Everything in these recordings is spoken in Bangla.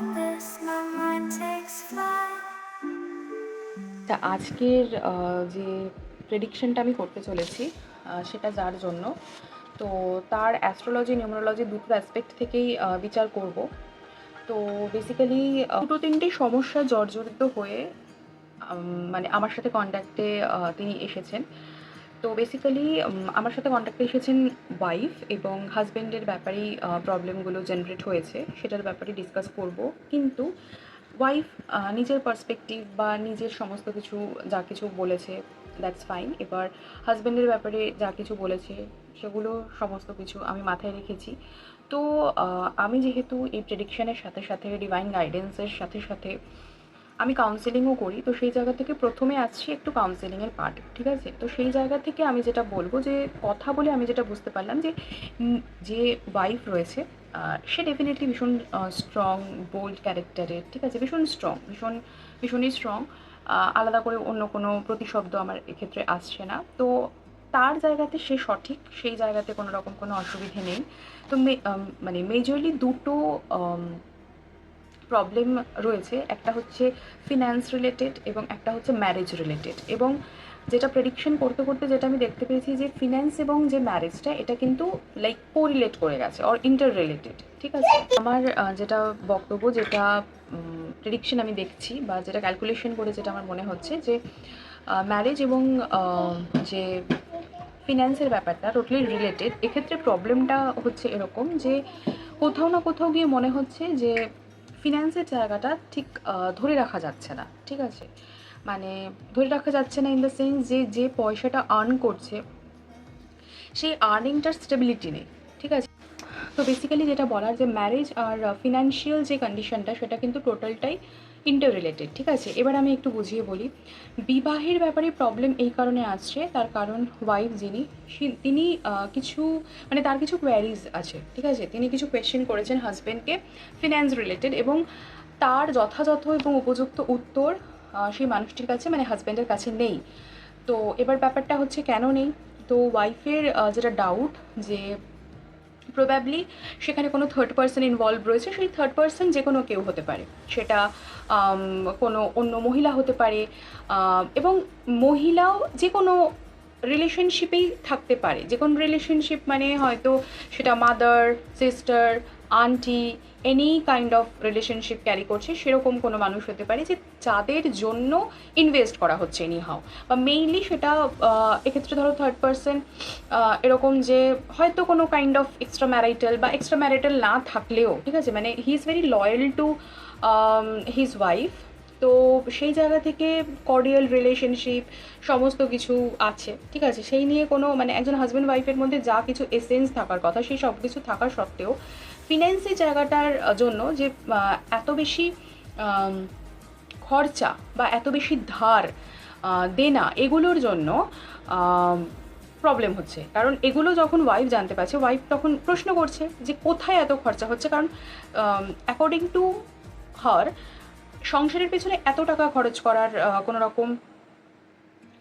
this, my mind takes flight. তা আজকের যে প্রেডিকশনটা আমি করতে চলেছি সেটা যার জন্য, তো তার অ্যাস্ট্রোলজি নিউমারোলজি দুটো অ্যাসপেক্ট থেকেই বিচার করব। তো বেসিক্যালি দুটো তিনটে সমস্যা জর্জরিত হয়ে মানে আমার সাথে কন্ট্যাক্টে তিনি এসেছেন। তো বেসিক্যালি আমার সাথে কন্ট্যাক্টে এসেছেন ওয়াইফ এবং হাজব্যান্ডের ব্যাপারেই প্রবলেমগুলো জেনারেট হয়েছে, সেটার ব্যাপারে ডিসকাস করব। কিন্তু ওয়াইফ নিজের পার্সপেক্টিভ বা নিজের সমস্ত কিছু যা কিছু বলেছে দ্যাটস ফাইন। এবার হাজব্যান্ডের ব্যাপারে যা কিছু বলেছে সেগুলো সমস্ত কিছু আমি মাথায় রেখেছি। তো আমি যেহেতু এই প্রেডিকশনের সাথে সাথে ডিভাইন গাইডেন্সের সাথে সাথে আমি কাউন্সেলিংও করি, তো সেই জায়গা থেকে প্রথমে আসছি একটু কাউন্সেলিংয়ের পার্ট, ঠিক আছে? তো সেই জায়গা থেকে আমি যেটা বলবো, যে কথা বলে আমি যেটা বুঝতে পারলাম যে যে ওয়াইফ রয়েছে সে ডেফিনেটলি ভীষণ স্ট্রং বোল্ড ক্যারেক্টারের, ঠিক আছে? ভীষণ স্ট্রং, ভীষণই স্ট্রং। আলাদা করে অন্য কোনো প্রতিশব্দ আমার এক্ষেত্রে আসছে না। তো তার জায়গাতে সে সঠিক, সেই জায়গাতে কোনো রকম কোনো অসুবিধে নেই। তো মানে মেজরলি দুটো প্রবলেম রয়েছে, একটা হচ্ছে ফিন্যান্স রিলেটেড এবং একটা হচ্ছে ম্যারেজ রিলেটেড। এবং যেটা প্রেডিকশন করতে করতে যেটা আমি দেখতে পেয়েছি যে ফিন্যান্স এবং যে ম্যারেজটা এটা কিন্তু লাইক কোরিলেট করে গেছে অর ইন্টার রিলেটেড, ঠিক আছে? আমার যেটা বক্তব্য, যেটা প্রেডিকশন আমি দেখছি বা যেটা ক্যালকুলেশন করে যেটা আমার মনে হচ্ছে যে ম্যারেজ এবং যে ফিন্যান্সের ব্যাপারটা টোটালি রিলেটেড। এক্ষেত্রে প্রবলেমটা হচ্ছে এরকম যে কোথাও না কোথাও গিয়ে মনে হচ্ছে যে ফিন্যান্সের জায়গাটা ঠিক ধরে রাখা যাচ্ছে না, ঠিক আছে? মানে ধরে রাখা যাচ্ছে না ইন দ্য সেন্স যে যে পয়সাটা আর্ন করছে সেই আর্নিংটার স্টেবিলিটি নেই, ঠিক আছে? তো বেসিক্যালি যেটা বলার, যে ম্যারেজ আর ফিনান্সিয়াল যে কন্ডিশনটা সেটা কিন্তু টোটালটাই ইন্টার রিলেটেড, ঠিক আছে? এবার আমি একটু বুঝিয়ে বলি। বিবাহের ব্যাপারে প্রবলেম এই কারণে আসছে, তার কারণ ওয়াইফ যিনি তিনি কিছু মানে তার কিছু কোয়ারিজ আছে, ঠিক আছে? তিনি কিছু কোয়েশ্চেন করেছেন হাজব্যান্ডকে ফিন্যান্স রিলেটেড, এবং তার যথাযথ এবং উপযুক্ত উত্তর সেই মানুষটির কাছে মানে হাজব্যান্ডের কাছে নেই। তো এবার ব্যাপারটা হচ্ছে কেন নেই? তো ওয়াইফের যেটা ডাউট, যে প্রবাবলি সেখানে কোনো থার্ড পার্সন ইনভলভ রয়েছে। সেই থার্ড পার্সন যে কোনো কেউ হতে পারে, সেটা কোনো অন্য মহিলা হতে পারে, এবং মহিলাও যে কোনো রিলেশনশিপেই থাকতে পারে। যে কোনো রিলেশনশিপ মানে হয়তো সেটা mother, sister, aunty, any kind of relationship carry করছে, সেরকম কোনো মানুষ হতে পারে যে যাদের জন্য ইনভেস্ট করা হচ্ছে এনি হাও। বা মেইনলি সেটা এক্ষেত্রে ধরো থার্ড পার্সন এরকম যে হয়তো কোনো কাইন্ড অফ এক্সট্রা ম্যারিটাল বা এক্সট্রা ম্যারিটাল না থাকলেও, ঠিক আছে, মানে he is very loyal to his wife. তো সেই জায়গা থেকে কর্ডিয়াল রিলেশনশিপ সমস্ত কিছু আছে, ঠিক আছে? সেই নিয়ে কোনো মানে একজন হাজব্যান্ড ওয়াইফের মধ্যে যা কিছু এসেন্স থাকার কথা সেই সব কিছু থাকা সত্ত্বেও ফিন্যান্সের জায়গাটার জন্য যে এত বেশি খরচা বা এত বেশি ধার দেনা, এগুলোর জন্য প্রবলেম হচ্ছে। কারণ এগুলো যখন ওয়াইফ জানতে পারছে, ওয়াইফ তখন প্রশ্ন করছে যে কোথায় এত খরচা হচ্ছে। কারণ অ্যাকর্ডিং টু হার সংসারের পেছনে এত টাকা খরচ করার কোনো রকম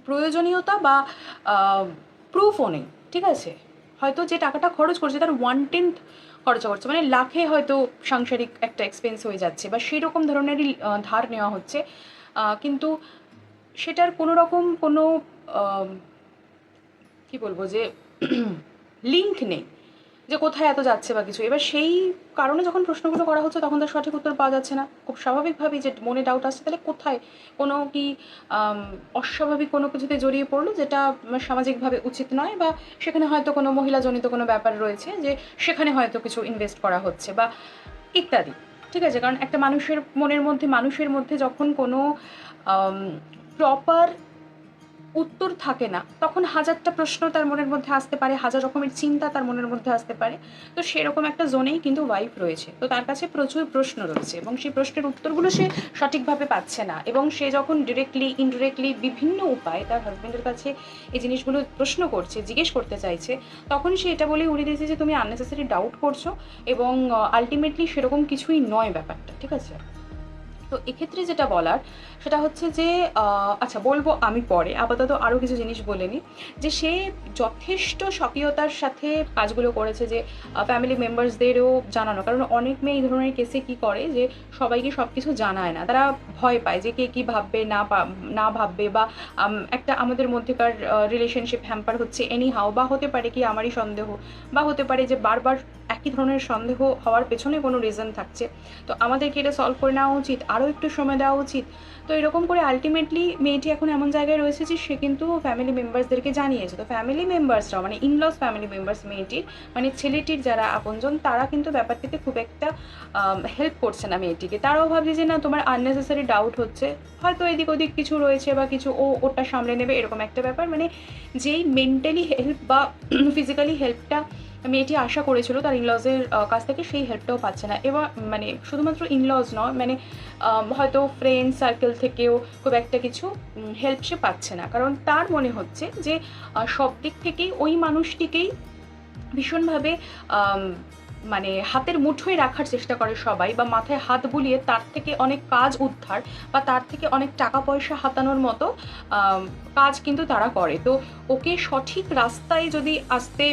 প্রয়োজনীয়তা বা প্রুফও নেই, ঠিক আছে? হয়তো যে টাকাটা খরচ করছে তার 1/10 খরচা করছে, মানে লাখে হয়তো সাংসারিক একটা এক্সপেন্স হয়ে যাচ্ছে বা সেই রকম ধরনেরই ধার নেওয়া হচ্ছে। কিন্তু সেটার কোনো রকম কোনো কী বলবো যে লিঙ্ক নেই যে কোথায় এত যাচ্ছে বা কিছু। এবার সেই কারণে যখন প্রশ্নগুলো করা হচ্ছে তখন তার সঠিক উত্তর পাওয়া যাচ্ছে না। খুব স্বাভাবিকভাবেই যে মনে ডাউট আসছে, তাহলে কোথায় কোনো কি অস্বাভাবিক কোনো কিছুতে জড়িয়ে পড়লো যেটা সামাজিকভাবে উচিত নয়, বা সেখানে হয়তো কোনো মহিলাজনিত কোনো ব্যাপার রয়েছে যে সেখানে হয়তো কিছু ইনভেস্ট করা হচ্ছে বা ইত্যাদি, ঠিক আছে? কারণ একটা মানুষের মধ্যে যখন কোনো প্রপার উত্তর থাকে না, তখন হাজারটা প্রশ্ন তার মনের মধ্যে আসতে পারে, হাজার রকমের চিন্তা তার মনের মধ্যে আসতে পারে। তো সেরকম একটা জোনেই কিন্তু ওয়াইফ রয়েছে। তো তার কাছে প্রচুর প্রশ্ন রয়েছে এবং সেই প্রশ্নের উত্তরগুলো সে সঠিকভাবে পাচ্ছে না। এবং সে যখন ডিরেক্টলি ইনডিরেক্টলি বিভিন্ন উপায়ে তার হাজব্যান্ডের কাছে এই জিনিসগুলো প্রশ্ন করছে, জিজ্ঞেস করতে চাইছে, তখন সে এটা বলেই উড়িয়ে দিয়েছে যে তুমি আননেসেসারি ডাউট করছো এবং আলটিমেটলি সেরকম কিছুই নয় ব্যাপারটা, ঠিক আছে? তো এক্ষেত্রে যেটা বলার সেটা হচ্ছে যে আচ্ছা বলবো আমি পরে, আপাতত আরও কিছু জিনিস বলে নিই। যে সে যথেষ্ট স্বকীয়তার সাথে কাজগুলো করেছে, যে ফ্যামিলি মেম্বার্সদেরও জানানো, কারণ অনেক মেয়ে এই ধরনের কেসে কী করে যে সবাইকে সব কিছু জানায় না, তারা ভয় পায় যে কে কী ভাববে না ভাববে, বা একটা আমাদের মধ্যেকার রিলেশনশিপ হ্যাম্পার হচ্ছে এনি হাও, বা হতে পারে কি আমারই সন্দেহ, বা হতে পারে যে বারবার একই ধরনের সন্দেহ হওয়ার পেছনে কোনো রিজন থাকছে, তো আমাদেরকে এটা সলভ করে নেওয়া উচিত, আরও একটু সময় দেওয়া উচিত। তো এরকম করে আলটিমেটলি মেয়েটি এখন এমন জায়গায় রয়েছে যে সে কিন্তু ফ্যামিলি মেম্বার্সদেরকে জানিয়েছে। তো ফ্যামিলি মেম্বার্সরাও, মানে ইনলস ফ্যামিলি মেম্বার্স মেয়েটির, মানে ছেলেটির যারা আপনজন, তারা কিন্তু ব্যাপারটিতে খুব একটা হেল্প করছে না মেয়েটিকে। তারাও ভাবছে যে না, তোমার আননেসেসারি ডাউট হচ্ছে, হয়তো এদিক ওদিক কিছু রয়েছে বা কিছু, ওটা সামলে নেবে, এরকম একটা ব্যাপার। মানে যেই মেন্টালি হেল্প বা ফিজিক্যালি হেল্পটা মেয়েটি আশা করেছিল তার ইনলজের কাছ থেকে, সেই হেল্পটাও পাচ্ছে না। এবার মানে শুধুমাত্র ইনলজ নয়, মানে হয়তো ফ্রেন্ড সার্কেল থেকেও খুব একটা কিছু হেল্প সে পাচ্ছে না, কারণ তার মনে হচ্ছে যে সব দিক থেকেই ওই মানুষটিকেই ভীষণভাবে মানে হাতের মুঠোয় রাখার চেষ্টা করে সবাই, বা মাথায় হাত বুলিয়ে তার থেকে অনেক কাজ উদ্ধার বা তার থেকে অনেক টাকা পয়সা হাতানোর মতো কাজ কিন্তু তারা করে। তো ওকে সঠিক রাস্তায় যদি আসতে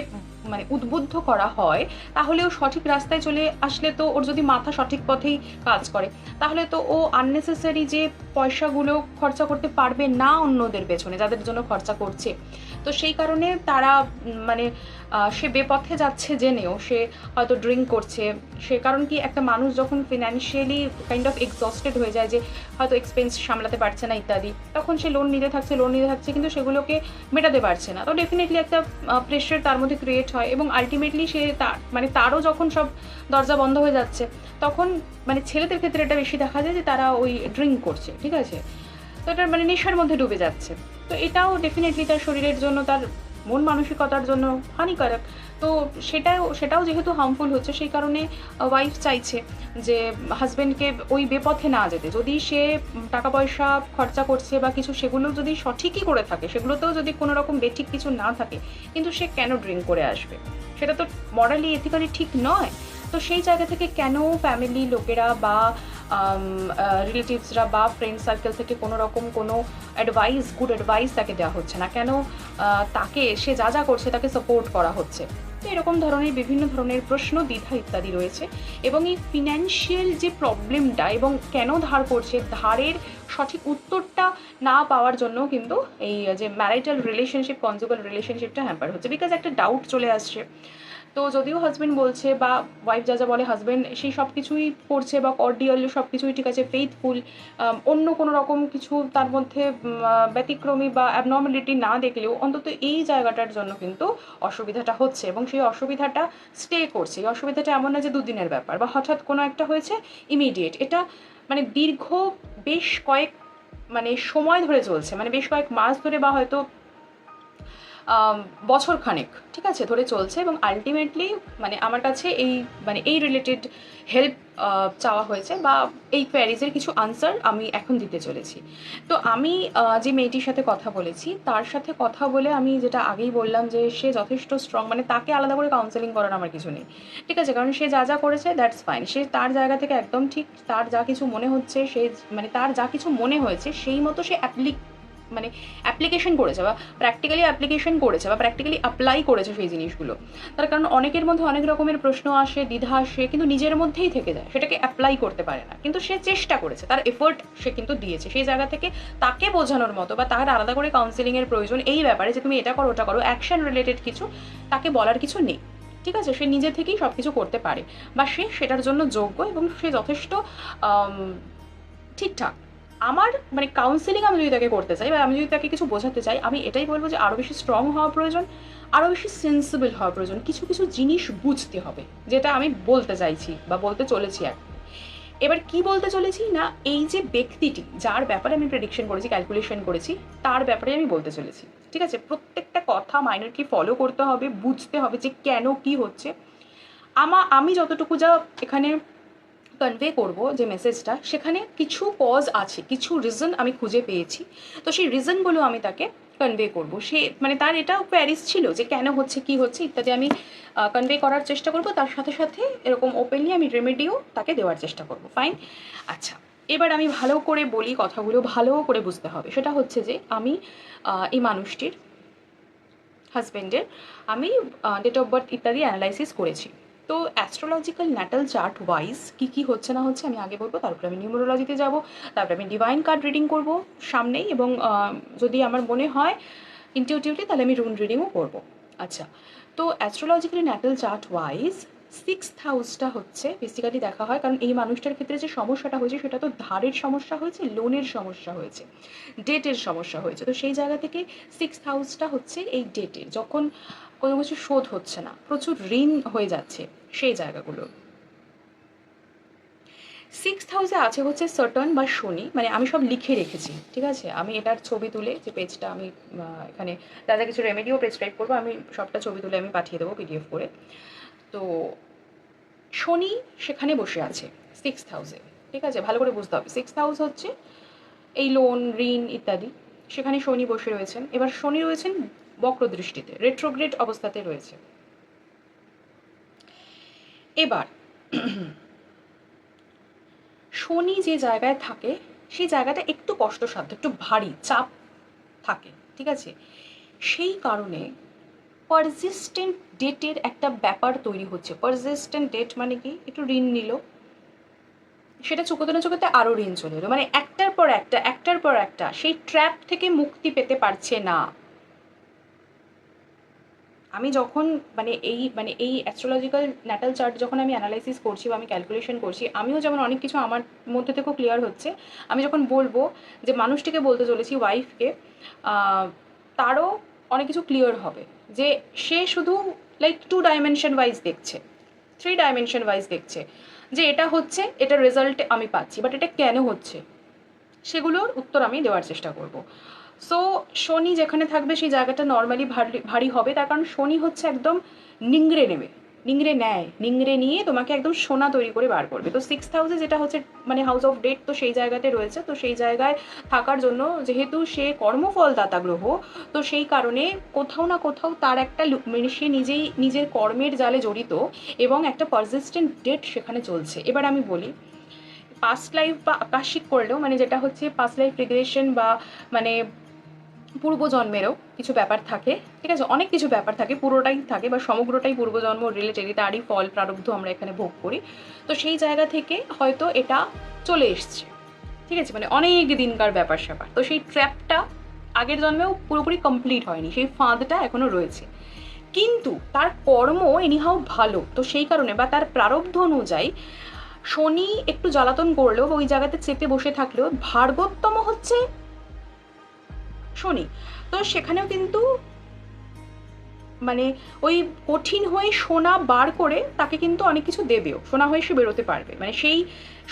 মানে উদ্বুদ্ধ করা হয়, তাহলেও সঠিক রাস্তায় চলে আসলে তো ওর যদি মাথা সঠিক পথেই কাজ করে, তাহলে তো ও আননেসেসারি যে পয়সাগুলো খরচা করতে পারবে না অন্যদের পেছনে যাদের জন্য খরচা করছে। তো সেই কারণে তারা মানে সে বেপথে যাচ্ছে জেনেও সে হয়তো ড্রিঙ্ক করছে। সে কারণ কি, একটা মানুষ যখন ফিনান্সিয়ালি কাইন্ড অফ এক্সস্টেড হয়ে যায়, যে হয়তো এক্সপেন্স সামলাতে পারছে না ইত্যাদি, তখন সে লোন নিতে থাকছে কিন্তু সেগুলোকে মেটাতে পারছে না। তো ডেফিনেটলি একটা প্রেশার তার মধ্যে ক্রিয়েট হয়, এবং আলটিমেটলি সে তারও যখন সব দরজা বন্ধ হয়ে যাচ্ছে, তখন মানে ছেলেদের ক্ষেত্রে এটা বেশি দেখা যায় যে তারা ওই ড্রিঙ্ক করছে, ঠিক আছে, তো এটা মানে নেশার মধ্যে ডুবে যাচ্ছে। তো এটাও ডেফিনেটলি তার শরীরের জন্য, তার মন মানসিকতার জন্য হানিকারক। তো সেটাও যেহেতু হার্মফুল হচ্ছে, সেই কারণে ওয়াইফ চাইছে যে হাজব্যান্ডকে ওই বেপথে না যেতে। যদি সে টাকা পয়সা খরচা করছে বা কিছু, সেগুলো যদি সঠিকই করে থাকে, সেগুলোতেও যদি কোনো রকম বেঠিক কিছু না থাকে, কিন্তু সে কেন ড্রিঙ্ক করে আসবে? সেটা তো মরালি এথিক্যালি ঠিক নয়। তো সেই জায়গা থেকে কেন ফ্যামিলি লোকেরা বা রিলেটিভসরা বা ফ্রেন্ড সার্কেল থেকে কোনো রকম কোনো গুড অ্যাডভাইস তাকে দেওয়া হচ্ছে না? কেন তাকে সে যা করছে তাকে সাপোর্ট করা হচ্ছে? তো এরকম ধরনের বিভিন্ন ধরনের প্রশ্ন, দ্বিধা ইত্যাদি রয়েছে। এবং এই ফিনান্সিয়াল যে প্রবলেমটা, এবং কেন ধার করছে, ধারের সঠিক উত্তরটা না পাওয়ার জন্য কিন্তু এই যে ম্যারিটাল রিলেশনশিপ, কনজুগাল রিলেশনশিপটা হ্যাম্পার হচ্ছে, বিকজ একটা ডাউট চলে আসছে। তো যদিও হাজব্যান্ড বলছে বা ওয়াইফ যা বলে, হাজব্যান্ড সেই সব কিছুই করছে বা কর্ডিয়াল সব কিছুই ঠিক আছে, ফেইথফুল, অন্য কোনো রকম কিছু তার মধ্যে ব্যতিক্রমী বা অ্যাবনর্মালিটি না দেখলেও অন্তত এই জায়গাটার জন্য কিন্তু অসুবিধাটা হচ্ছে, এবং সেই অসুবিধাটা স্টে করছে। এই অসুবিধাটা এমন না যে দুদিনের ব্যাপার বা হঠাৎ কোনো একটা হয়েছে ইমিডিয়েট, এটা মানে দীর্ঘ বেশ কয়েক মানে সময় ধরে চলছে, মানে বেশ কয়েক মাস ধরে বা হয়তো বছর খানেক ঠিক আছে ধরে চলছে। এবং আলটিমেটলি মানে আমার কাছে এই রিলেটেড হেল্প চাওয়া হয়েছে, বা এই কোয়ারিজের কিছু আনসার আমি এখন দিতে চলেছি। তো আমি যে মেয়েটির সাথে কথা বলেছি, তার সাথে কথা বলে আমি যেটা আগেই বললাম যে সে যথেষ্ট স্ট্রং, মানে তাকে আলাদা করে কাউন্সেলিং করার আমার কিছু নেই, ঠিক আছে, কারণ সে যা করেছে দ্যাটস ফাইন। সে তার জায়গা থেকে একদম ঠিক, তার যা কিছু মনে হচ্ছে, তার যা কিছু মনে হয়েছে সেই মতো সে অ্যাপ্লিকেশন করেছে বা প্র্যাকটিক্যালি অ্যাপ্লাই করেছে সেই জিনিসগুলো। তার কারণ অনেকের মধ্যে অনেক রকমের প্রশ্ন আসে, দ্বিধা আসে, কিন্তু নিজের মধ্যেই থেকে যায়, সেটাকে অ্যাপ্লাই করতে পারে না। কিন্তু সে চেষ্টা করেছে, তার এফোর্ট সে কিন্তু দিয়েছে। সেই জায়গা থেকে তাকে বোঝানোর মতো বা তার আলাদা করে কাউন্সেলিংয়ের প্রয়োজন এই ব্যাপারে যে তুমি এটা করো ওটা করো, অ্যাকশন রিলেটেড কিছু তাকে বলার কিছু নেই, ঠিক আছে। সে নিজে থেকেই সব কিছু করতে পারে বা সে সেটার জন্য যোগ্য, এবং সে যথেষ্ট ঠিকঠাক। আমার মানে কাউন্সেলিং আমি যদি তাকে করতে চাই বা আমি যদি তাকে কিছু বোঝাতে চাই, আমি এটাই বলবো যে আরও বেশি স্ট্রং হওয়া প্রয়োজন, আরও বেশি সেন্সিবল হওয়া প্রয়োজন, কিছু কিছু জিনিস বুঝতে হবে, যেটা আমি বলতে চাইছি বা বলতে চলেছি এখন। এবার কি বলতে চলেছি না, এই যে ব্যক্তিটি যার ব্যাপারে আমি প্রেডিকশন করেছি, ক্যালকুলেশন করেছি, তার ব্যাপারে আমি বলতে চলেছি, ঠিক আছে। প্রত্যেকটা কথা মাইনরকে ফলো করতে হবে, বুঝতে হবে যে কেন কি হচ্ছে। আমি যতটুকু যা এখানে কনভে করব যে মেসেজটা, সেখানে কিছু কজ আছে, কিছু রিজন আমি খুঁজে পেয়েছি। তো সেই রিজনগুলো আমি তাকে কনভে করব। সে মানে তার এটাও প্যারিস ছিল যে কেন হচ্ছে, কি হচ্ছে ইত্যাদি আমি কনভে করার চেষ্টা করব। তার সাথে সাথে এরকম ওপেনলি আমি রেমেডিও তাকে দেওয়ার চেষ্টা করব। ফাইন, আচ্ছা। এবার আমি ভালো করে বলি, কথাগুলো ভালো করে বুঝতে হবে। সেটা হচ্ছে যে আমি এই মানুষটির হাজব্যান্ডের আমি ডেট অফ বার্থ ইত্যাদি অ্যানালাইসিস করেছি। তো অ্যাস্ট্রোলজিক্যাল ন্যাটাল চার্ট ওয়াইজ কী কী হচ্ছে না হচ্ছে আমি আগে বলবো, তারপরে আমি নিউমেরোলজিতে যাব, তারপরে আমি ডিভাইন কার্ড রিডিং করব সামনেই, এবং যদি আমার মনে হয় ইনটিউটিভলি তাহলে আমি রুন রিডিংও করব। আচ্ছা, তো astrologically natal chart wise 6th হাউসটা হচ্ছে বেসিক্যালি দেখা হয়, কারণ এই মানুষটার ক্ষেত্রে যে সমস্যাটা হয়েছে সেটা তো ধারের সমস্যা হয়েছে, লোনের সমস্যা হয়েছে, ডেটের সমস্যা হয়েছে। তো সেই জায়গা থেকে 6th হাউসটা হচ্ছে এই ডেটের, যখন কোনো কিছু শোধ হচ্ছে না, প্রচুর ঋণ হয়ে যাচ্ছে সেই জায়গাগুলো। 6th হাউসে আছে হচ্ছে সাটার্ন বা শনি, মানে আমি সব লিখে রেখেছি, ঠিক আছে? আমি এটার ছবি তুলে যে পেজটা আমি এখানে যা যা কিছু রেমেডিও প্রেসক্রাইব করবো আমি সবটা ছবি তুলে আমি পাঠিয়ে দেবো পিডিএফ করে। তো শনি সেখানে বসে আছে 6th হাউসে, ঠিক আছে? ভালো করে বুঝতে হবে, 6th হাউস হচ্ছে এই লোন, ঋণ ইত্যাদি, সেখানে শনি বসে রয়েছেন। এবার শনি রয়েছেন বক্র দৃষ্টিতে, রেট্রোগ্রেড অবস্থাতে রয়েছে। এবার শনি যে জায়গায় থাকে সেই জায়গাটা একটু কষ্টসাধ্য, একটু ভারী, চাপ থাকে, ঠিক আছে? সেই কারণে পারসিস্টেন্ট ডেটের একটা ব্যাপার তৈরি হচ্ছে। পারসিস্টেন্ট ডেট মানে কি? একটু ঋণ নিল, সেটা চুকোতে না চুকোতে আরও ঋণ চলে এলো, মানে একটার পর একটা, একটার পর একটা, সেই ট্র্যাপ থেকে মুক্তি পেতে পারছে না। আমি যখন মানে এই অ্যাস্ট্রোলজিক্যাল ন্যাটাল চার্ট যখন আমি অ্যানালাইসিস করছি বা আমি ক্যালকুলেশন করছি, আমিও যেমন অনেক কিছু আমার মধ্যে থেকেও ক্লিয়ার হচ্ছে। আমি যখন বলবো যে মানুষটিকে বলতে চলেছি, ওয়াইফকে, তারও অনেক কিছু ক্লিয়ার হবে যে সে শুধু লাইক 2 ডাইমেনশন ওয়াইজ দেখছে, 3 ডাইমেনশন ওয়াইজ দেখছে যে এটা হচ্ছে, এটা রেজাল্ট আমি পাচ্ছি, বাট এটা কেন হচ্ছে সেগুলোর উত্তর আমি দেওয়ার চেষ্টা করব। সো শনি যেখানে থাকবে সেই জায়গাটা নর্মালি ভারী হবে, তার কারণ শনি হচ্ছে একদম নিংড়ে নেবে, নিংড়ে নিয়ে তোমাকে একদম সোনা তৈরি করে বার করবে। তো 6th হাউসে যেটা হচ্ছে মানে হাউস অফ ডেট, তো সেই জায়গাতে রয়েছে। তো সেই জায়গায় থাকার জন্য যেহেতু সে কর্মফল দাতা গ্রহ, তো সেই কারণে কোথাও না কোথাও তার একটা মানে সে নিজেই নিজের কর্মের জালে জড়িত, এবং একটা পারসিস্টেন্ট ডেট সেখানে চলছে। এবার আমি বলি, পাস্ট লাইফ বা আকাশিক করলেও, মানে যেটা হচ্ছে পাস্ট লাইফ রিগ্রেশন বা মানে পূর্বজন্মেরও কিছু ব্যাপার থাকে, ঠিক আছে? অনেক কিছু ব্যাপার থাকে, পুরোটাই থাকে বা সমগ্রটাই পূর্বজন্ম রিলেটেড, তারই ফল প্রারব্ধ আমরা এখানে ভোগ করি। তো সেই জায়গা থেকে হয়তো এটা চলে এসছে, ঠিক আছে? মানে অনেক দিনকার ব্যাপার স্যাপার। তো সেই ট্র্যাপটা আগের জন্মেও পুরোপুরি কমপ্লিট হয়নি, সেই ফাঁদটা এখনও রয়েছে, কিন্তু তার কর্ম এনিহাও ভালো। তো সেই কারণে বা তার প্রারব্ধ অনুযায়ী শনি একটু জ্বালাতন করলেও বা ওই জায়গাতে চেপে বসে থাকলেও ভার্গোত্তম হচ্ছে শনি। তো সেখানেও কিন্তু মানে ওই কঠিন হয়ে সোনা বার করে তাকে কিন্তু অনেক কিছু দেবেও, সোনা হয়ে সে বেরোতে পারবে। মানে সেই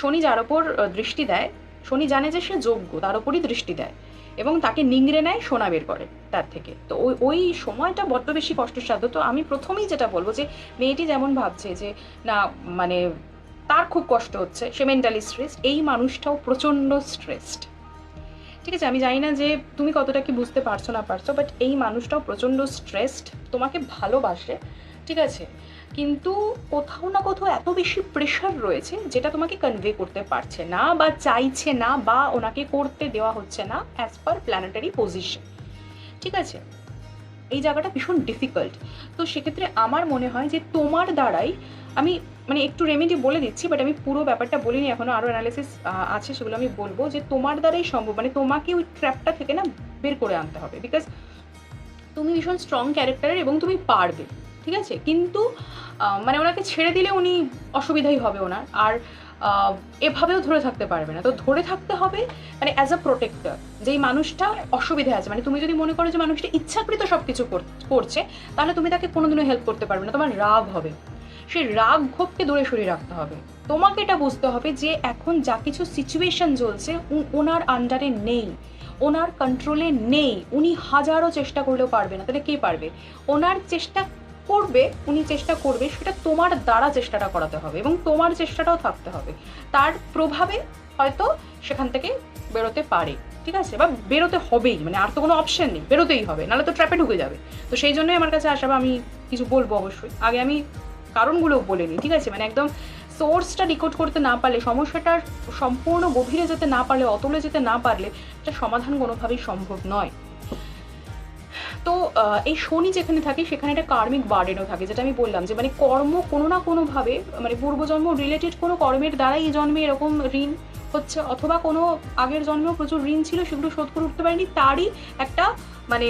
শনি যার ওপর দৃষ্টি দেয়, শনি জানে যে সে যোগ্য, তার ওপরই দৃষ্টি দেয় এবং তাকে নিংড়ে নেয়, সোনা বের করে তার থেকে। তো ওই সময়টা বড্ড বেশি কষ্টসাধ্য। তো আমি প্রথমেই যেটা বলবো যে মেয়েটি যেমন ভাবছে যে না মানে তার খুব কষ্ট হচ্ছে, সে মেন্টালি স্ট্রেসড, এই মানুষটাও প্রচণ্ড স্ট্রেসড, ঠিক আছে? আমি জানি না যে তুমি কতটা কি বুঝতে পারছো না পারছো, বাট এই মানুষটাও প্রচণ্ড স্ট্রেসড, তোমাকে ভালোবাসে, ঠিক আছে? কিন্তু কোথাও না কোথাও এত বেশি প্রেশার রয়েছে যেটা তোমাকে কনভে করতে পারছে না বা চাইছে না বা ওনাকে করতে দেওয়া হচ্ছে না অ্যাজ পার প্ল্যানেটারি পজিশন, ঠিক আছে? এই জায়গাটা ভীষণ ডিফিকাল্ট। তো সেক্ষেত্রে আমার মনে হয় যে তোমার দ্বারাই, আমি মানে একটু রেমেডি বলে দিচ্ছি, বাট আমি পুরো ব্যাপারটা বলিনি এখনও, আরও অ্যানালিসিস আছে, সেগুলো আমি বলবো যে তোমার দ্বারাই সম্ভব। মানে তোমাকে ওই ট্র্যাপটা থেকে না বের করে আনতে হবে, বিকজ তুমি ভীষণ স্ট্রং ক্যারেক্টারের এবং তুমি পারবে, ঠিক আছে? কিন্তু মানে ওনাকে ছেড়ে দিলে উনি অসুবিধাই হবে ওনার, আর এভাবেও ধরে থাকতে পারবে না। তো ধরে থাকতে হবে মানে অ্যাজ আ প্রোটেক্টর, যেই মানুষটা অসুবিধে আছে। মানে তুমি যদি মনে করো যে মানুষটা ইচ্ছাকৃত সব কিছু করছে, তাহলে তুমি তাকে কোনোদিনও হেল্প করতে পারবে না, তোমার রাগ হবে। সেই রাগ ক্ষোভকে দূরে সরিয়ে রাখতে হবে। তোমাকে এটা বুঝতে হবে যে এখন যা কিছু সিচুয়েশন চলছে ওনার আন্ডারে নেই, ওনার কন্ট্রোলে নেই, উনি হাজারো চেষ্টা করলেও পারবে না। তাহলে কে পারবে? ওনার চেষ্টা করবে, উনি চেষ্টা করবে, সেটা তোমার দ্বারা চেষ্টাটা করাতে হবে এবং তোমার চেষ্টাটাও থাকতে হবে। তার প্রভাবে হয়তো সেখান থেকে বেরোতে পারে, ঠিক আছে? বা বেরোতে হবেই, মানে আর তো কোনো অপশন নেই, বেরোতেই হবে, নাহলে তো ট্র্যাপে ঢুকে যাবে। তো সেই জন্যই আমার কাছে আসা, বা আমি কিছু বলবো অবশ্যই। আগে আমি কারণগুলো বলে নিই, ঠিক আছে? মানে একদম সোর্সটা ডিকোড করতে না পারলে, সমস্যাটার সম্পূর্ণ গভীরে যেতে না পারলে, অতলে যেতে না পারলে এটা সমাধান কোনোভাবেই সম্ভব নয়। তো এই শনি যেখানে থাকে সেখানে একটা কার্মিক বার্ডেনও থাকে, যেটা আমি বললাম যে মানে কর্ম কোনো না কোনোভাবে, মানে পূর্বজন্ম রিলেটেড কোনো কর্মের দ্বারাই এই জন্মে এরকম ঋণ হচ্ছে, অথবা কোনো আগের জন্মেও প্রচুর ঋণ ছিল সেগুলো শোধ করে উঠতে পারেনি, তারই একটা মানে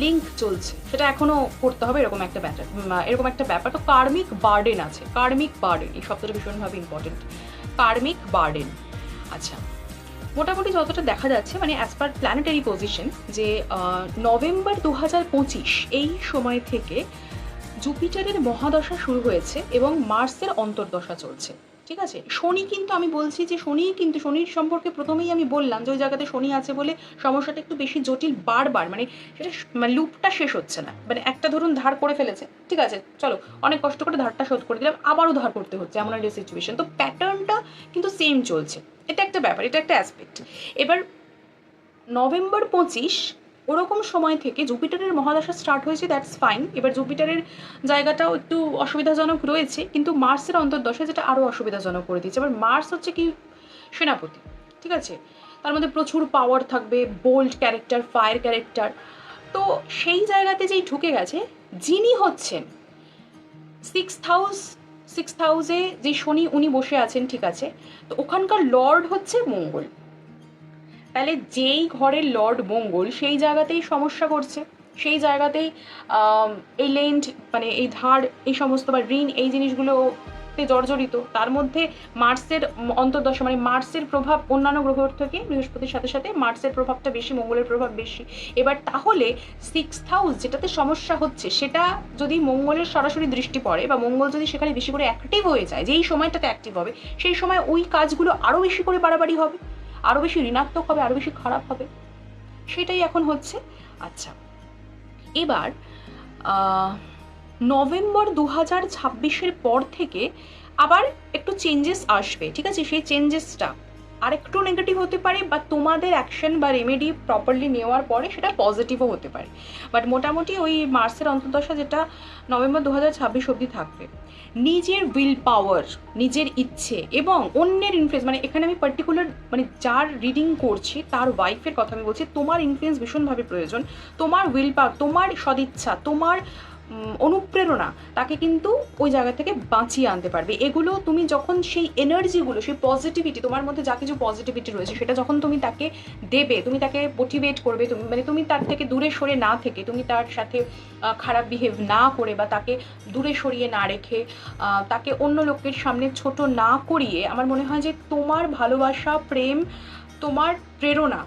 লিঙ্ক চলছে, সেটা এখনো করতে হবে, এরকম একটা ব্যাপার। তো কার্মিক বার্ডেন আছে, কার্মিক বার্ডেন এই শব্দটা ভীষণভাবে ইম্পর্টেন্ট, কার্মিক বার্ডেন। আচ্ছা, মোটামুটি যতটা দেখা যাচ্ছে মানে অ্যাজ পার প্ল্যানেটারি পজিশন, যে নভেম্বর 2025 এই সময় থেকে জুপিটারের মহাদশা শুরু হয়েছে এবং মার্সের অন্তর্দশা চলছে। ঠিক আছে, শনি কিন্তু আমি বলছি যে শনির সম্পর্কে প্রথমেই আমি বললাম যে ওই জায়গাতে শনি আছে বলে সমস্যাটা একটু বেশি জটিল, বারবার মানে সেটা মানে লুপটা শেষ হচ্ছে না, মানে একটা ধরুন ধার করে ফেলেছে, ঠিক আছে চলো অনেক কষ্ট করে ধারটা শোধ করে দিলাম, আবারও ধার করতে হচ্ছে, এমন একটা সিচুয়েশন। তো প্যাটার্নটা কিন্তু সেম চলছে, এটা একটা ব্যাপার, এটা একটা অ্যাসপেক্ট। এবার নভেম্বর 25 ওরকম সময় থেকে জুপিটারের মহাদশা স্টার্ট হয়েছে, দ্যাটস ফাইন। এবার জুপিটারের জায়গাটাও একটু অসুবিধাজনক রয়েছে, কিন্তু মার্সের অন্তর্দশা যেটা আরও অসুবিধাজনক করে দিচ্ছে। এবার মার্স হচ্ছে কি সেনাপতি, ঠিক আছে, তার মধ্যে প্রচুর পাওয়ার থাকবে, বোল্ড ক্যারেক্টার, ফায়ার ক্যারেক্টার। তো সেই জায়গাতে যেই ঢুকে গেছে, যিনি হচ্ছেন সিক্স হাউসে যে শনি উনি বসে আছেন, ঠিক আছে, তো ওখানকার লর্ড হচ্ছে মঙ্গল। তাহলে যেই ঘরের লর্ড মঙ্গল সেই জায়গাতেই সমস্যা করছে, সেই জায়গাতেই এই লেন্ড মানে এই ধার এই সমস্ত বা ঋণ এই জিনিসগুলোতে জর্জরিত। তার মধ্যে মার্সের অন্তর্দশা মানে মার্সের প্রভাব অন্যান্য গ্রহর থেকে বৃহস্পতির সাথে সাথে মার্সের প্রভাবটা বেশি, মঙ্গলের প্রভাব বেশি। এবার তাহলে 6th হাউস যেটাতে সমস্যা হচ্ছে সেটা যদি মঙ্গলের সরাসরি দৃষ্টি পড়ে বা মঙ্গল যদি সেখানে বেশি করে অ্যাক্টিভ হয়ে যায়, যেই সময়টাতে অ্যাক্টিভ হবে সেই সময় ওই কাজগুলো আরও বেশি করে বাড়াবাড়ি হবে, আরও বেশি ঋণাত্মক হবে, আরও বেশি খারাপ হবে, সেটাই এখন হচ্ছে। আচ্ছা, এবার নভেম্বর 2026 পর থেকে আবার একটু চেঞ্জেস আসবে, ঠিক আছে, সেই চেঞ্জেসটা আর একটু নেগেটিভ হতে পারে, বা তোমাদের অ্যাকশন বা রেমেডি প্রপারলি নেওয়ার পরে সেটা পজিটিভও হতে পারে। বাট মোটামুটি ওই মার্সের অন্তর্দশা যেটা নভেম্বর 2026 অবধি থাকবে, নিজের উইল পাওয়ার, নিজের ইচ্ছে এবং অন্যের ইনফ্লুয়েন্স, মানে এখানে আমি পার্টিকুলার মানে যার রিডিং করছি তার ওয়াইফের কথা আমি বলছি, তোমার ইনফ্লুয়েন্স ভীষণভাবে প্রয়োজন, তোমার উইল পাওয়ার, তোমার সদিচ্ছা, তোমার অনুপ্রেরণা তাকে কিন্তু ওই জায়গা থেকে বাঁচিয়ে আনতে পারবে। এগুলো তুমি যখন সেই এনার্জিগুলো, সেই পজিটিভিটি, তোমার মধ্যে যা কিছু পজিটিভিটি রয়েছে সেটা যখন তুমি তাকে দেবে, তুমি তাকে মোটিভেট করবে, তুমি মানে তুমি তার থেকে দূরে সরে না থেকে, তুমি তার সাথে খারাপ বিহেভ না করে বা তাকে দূরে সরিয়ে না রেখে, তাকে অন্য লোকের সামনে ছোট না করিয়ে, আমার মনে হয় যে তোমার ভালোবাসা, প্রেম, তোমার প্রেরণা,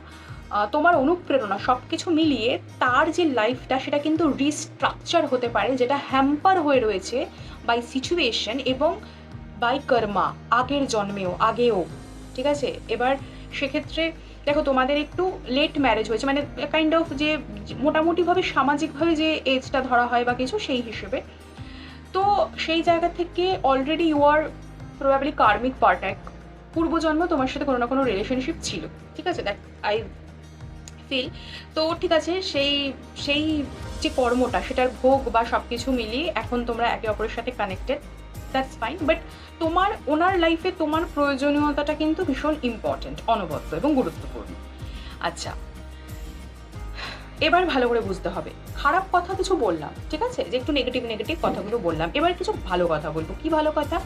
তোমার অনুপ্রেরণা সব কিছু মিলিয়ে তার যে লাইফটা সেটা কিন্তু রিস্ট্রাকচার হতে পারে, যেটা হ্যাম্পার হয়ে রয়েছে বাই সিচুয়েশন এবং বাই কর্মা, আগের জন্মেও আগেও, ঠিক আছে। এবার সেক্ষেত্রে দেখো তোমাদের একটু লেট ম্যারেজ হয়েছে, মানে কাইন্ড অফ যে মোটামুটিভাবে সামাজিকভাবে যে এজটা ধরা হয় বা কিছু সেই হিসেবে, তো সেই জায়গা থেকে already you are probably karmic partner, পূর্বজন্ম তোমার সাথে কোনো না কোনো রিলেশনশিপ ছিল, ঠিক আছে, দ্যাট আই ফিল। তো ঠিক আছে, সেই সেই যে কর্মটা সেটার ভোগ বা সব কিছু মিলিয়ে এখন তোমরা একে অপরের সাথে কানেক্টেড, দ্যাটস ফাইন। বাট তোমার ওনার লাইফে তোমার প্রয়োজনীয়তাটা কিন্তু ভীষণ ইম্পর্টেন্ট, অনবদ্য এবং গুরুত্বপূর্ণ। আচ্ছা, এবার ভালো করে বুঝতে হবে, খারাপ কথা কিছু বললাম, ঠিক আছে, যে একটু নেগেটিভ কথাগুলো বললাম, এবার কিছু ভালো কথা বলবো। কি ভালো কথা?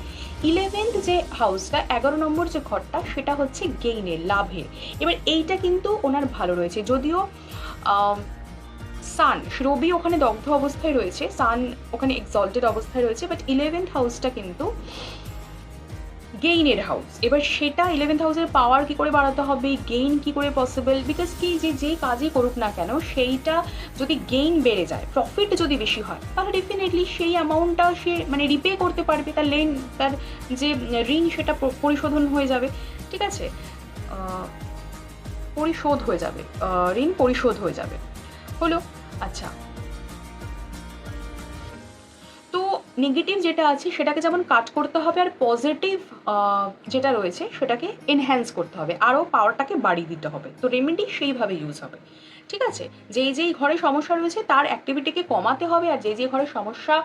11th যে হাউসটা, 11 নম্বর যে ঘরটা, সেটা হচ্ছে গেইনের, লাভের। এবার এইটা কিন্তু ওনার ভালো রয়েছে, যদিও সান, রবি ওখানে দগ্ধ অবস্থায় রয়েছে, সান ওখানে এক্সল্টেড অবস্থায় রয়েছে, বাট 11th হাউসটা কিন্তু গেইনের হাউস। এবার সেটা 11th হাউসের পাওয়ার কী করে বাড়াতে হবে, গেইন কী করে পসিবল, বিকজ কি যে কাজই করুক না কেন সেইটা যদি গেইন বেড়ে যায়, প্রফিট যদি বেশি হয়, তাহলে ডেফিনেটলি সেই অ্যামাউন্টটা সে মানে রিপে করতে পারবে, তার যে ঋণ সেটা পরিশোধন হয়ে যাবে, ঠিক আছে, পরিশোধ হয়ে যাবে, ঋণ পরিশোধ হয়ে যাবে, হলো। আচ্ছা, তো নেগেটিভ যেটা আছে সেটাকে যেমন কাট করতে হবে, আর পজিটিভ যেটা রয়েছে সেটাকে এনহ্যান্স করতে হবে, আরও পাওয়ারটাকে বাড়িয়ে দিতে হবে। তো রেমেডি সেইভাবে ইউজ হবে, ঠিক আছে। যেই ঘরে সমস্যা রয়েছে তার অ্যাক্টিভিটিকে কমাতে হবে, আর যেই ঘরে সমস্যা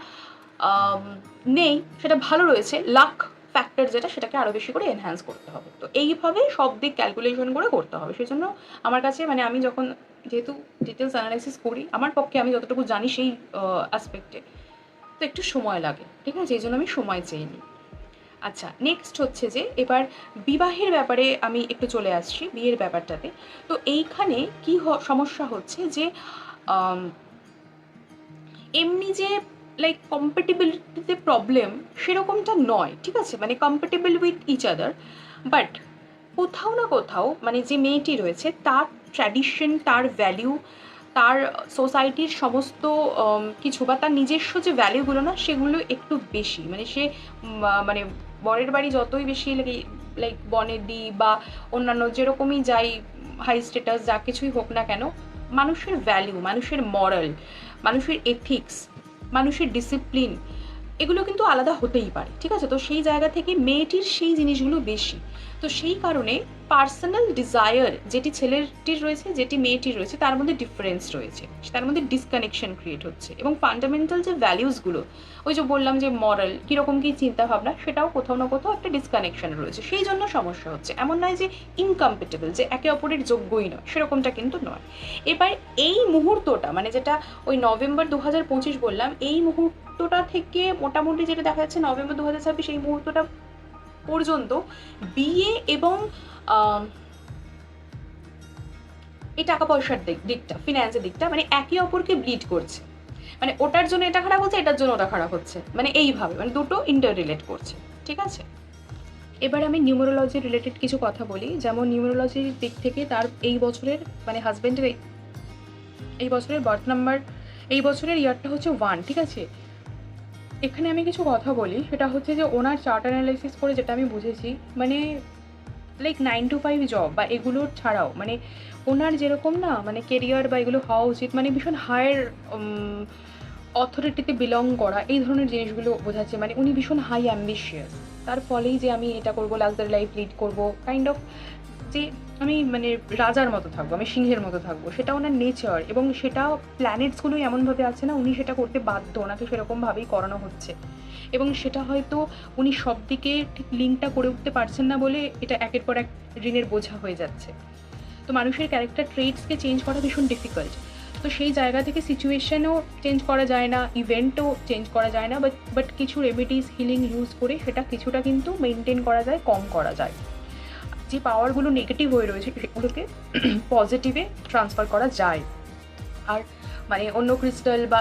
নেই সেটা ভালো রয়েছে, লাক ফ্যাক্টর যেটা সেটাকে আরও বেশি করে এনহ্যান্স করতে হবে। তো এইভাবে সব দিক ক্যালকুলেশন করে করতে হবে। সেই জন্য আমার কাছে মানে আমি যখন যেহেতু ডিটেলস অ্যানালাইসিস করি, আমার পক্ষে আমি যতটুকু জানি সেই অ্যাসপেক্টে তো একটু সময় লাগে, ঠিক আছে, এই জন্য আমি সময় চেয়ে। আচ্ছা, নেক্সট হচ্ছে যে এবার বিবাহের ব্যাপারে আমি একটু চলে আসছি, বিয়ের ব্যাপারটাতে। তো এইখানে কি সমস্যা হচ্ছে যে এমনি যে লাইক কম্প্যাটিবিলিটিতে প্রবলেম সেরকমটা নয়, ঠিক আছে, মানে compatible with each other, but কোথাও না কোথাও মানে যে মেয়েটি রয়েছে তার ট্র্যাডিশন, তার ভ্যালিউ, তার সোসাইটির সমস্ত কিছু বা তার নিজস্ব যে ভ্যালিউগুলো না সেগুলো একটু বেশি, মানে সে মানে বরের বাড়ি যতই বেশি লাইক বনেদি বা অন্যান্য যেরকমই যাই হাই স্ট্যাটাস যা কিছুই হোক না কেন, মানুষের ভ্যালিউ, মানুষের মরাল, মানুষের এথিক্স, মানুষের ডিসিপ্লিন এগুলো কিন্তু আলাদা হতেই পারে, ঠিক আছে। তো সেই জায়গা থেকে মেয়েটির সেই জিনিসগুলো বেশি। তো সেই কারণে পার্সোনাল ডিজায়ার যেটি ছেলেটির রয়েছে, যেটি মেয়েটির রয়েছে, তার মধ্যে ডিফারেন্স রয়েছে, তার মধ্যে ডিসকানেকশন ক্রিয়েট হচ্ছে। এবং ফান্ডামেন্টাল যে ভ্যালিউসগুলো, ওই যে বললাম যে মরাল কীরকম কী চিন্তাভাবনা, সেটাও কোথাও না কোথাও একটা ডিসকানেকশন রয়েছে, সেই জন্য সমস্যা হচ্ছে। এমন নয় যে ইনকম্পিটেবল, যে একে অপরের যোগ্যই নয়, সেরকমটা কিন্তু নয়। এবার এই মুহূর্তটা মানে যেটা ওই নভেম্বর 2025 বললাম, এই মুহূর্তটা থেকে মোটামুটি যেটা দেখা যাচ্ছে নভেম্বর 2026 এই মুহূর্তটা পর্যন্ত বিয়ে এবং এই টাকা পয়সার দিকটা, ফিন্যান্সের দিকটা মানে একে অপরকে ব্লিড করছে। মানে ওটার জন্য এটা খারাপ হচ্ছে, এটার জন্য ওটা খারাপ হচ্ছে, মানে এইভাবে মানে দুটো ইন্টার রিলেট করছে, ঠিক আছে। এবার আমি নিউমেরোলজি রিলেটেড কিছু কথা বলি। যেমন নিউমেরোলজির দিক থেকে তার এই বছরের মানে হাজব্যান্ডের এই বছরের বার্থ নাম্বার, এই বছরের ইয়ারটা হচ্ছে 1, ঠিক আছে। এখানে আমি কিছু কথা বলি, সেটা হচ্ছে যে ওনার চার্ট অ্যানালাইসিস করে যেটা আমি বুঝেছি, মানে লাইক 9 to 5 জব বা এগুলোর ছাড়াও মানে ওনার যেরকম না মানে কেরিয়ার বা এগুলো হওয়া উচিত, মানে ভীষণ হায়ার অথরিটিতে বিলং করা, এই ধরনের জিনিসগুলো বোঝাচ্ছে। মানে উনি ভীষণ হাই অ্যাম্বিশিয়াস, তার ফলেই যে আমি এটা করবো, লাক্সারি লাইফ লিড করবো, কাইন্ড অফ যে আমি মানে রাজার মতো থাকবো, আমি সিংহের মতো থাকবো, সেটা ওনার নেচার। এবং সেটা প্ল্যানেটসগুলোই এমনভাবে আছে না, উনি সেটা করতে বাধ্য, ওনাকে সেরকমভাবেই করানো হচ্ছে। এবং সেটা হয়তো উনি সব দিকে ঠিক লিঙ্কটা করে উঠতে পারছেন না বলে এটা একের পর এক ঋণের বোঝা হয়ে যাচ্ছে। তো মানুষের ক্যারেক্টার ট্রেটসকে চেঞ্জ করা ভীষণ ডিফিকাল্ট। তো সেই জায়গা থেকে সিচুয়েশনও চেঞ্জ করা যায় না, ইভেন্টও চেঞ্জ করা যায় না, বাট কিছু রেমেডিস, হিলিং ইউজ করে সেটা কিছুটা কিন্তু মেনটেন করা যায়, কম করা যায়। যে পাওয়ারগুলো নেগেটিভ হয়ে রয়েছে সেগুলোকে পজিটিভে ট্রান্সফার করা যায়। আর মানে অন্য ক্রিস্টাল বা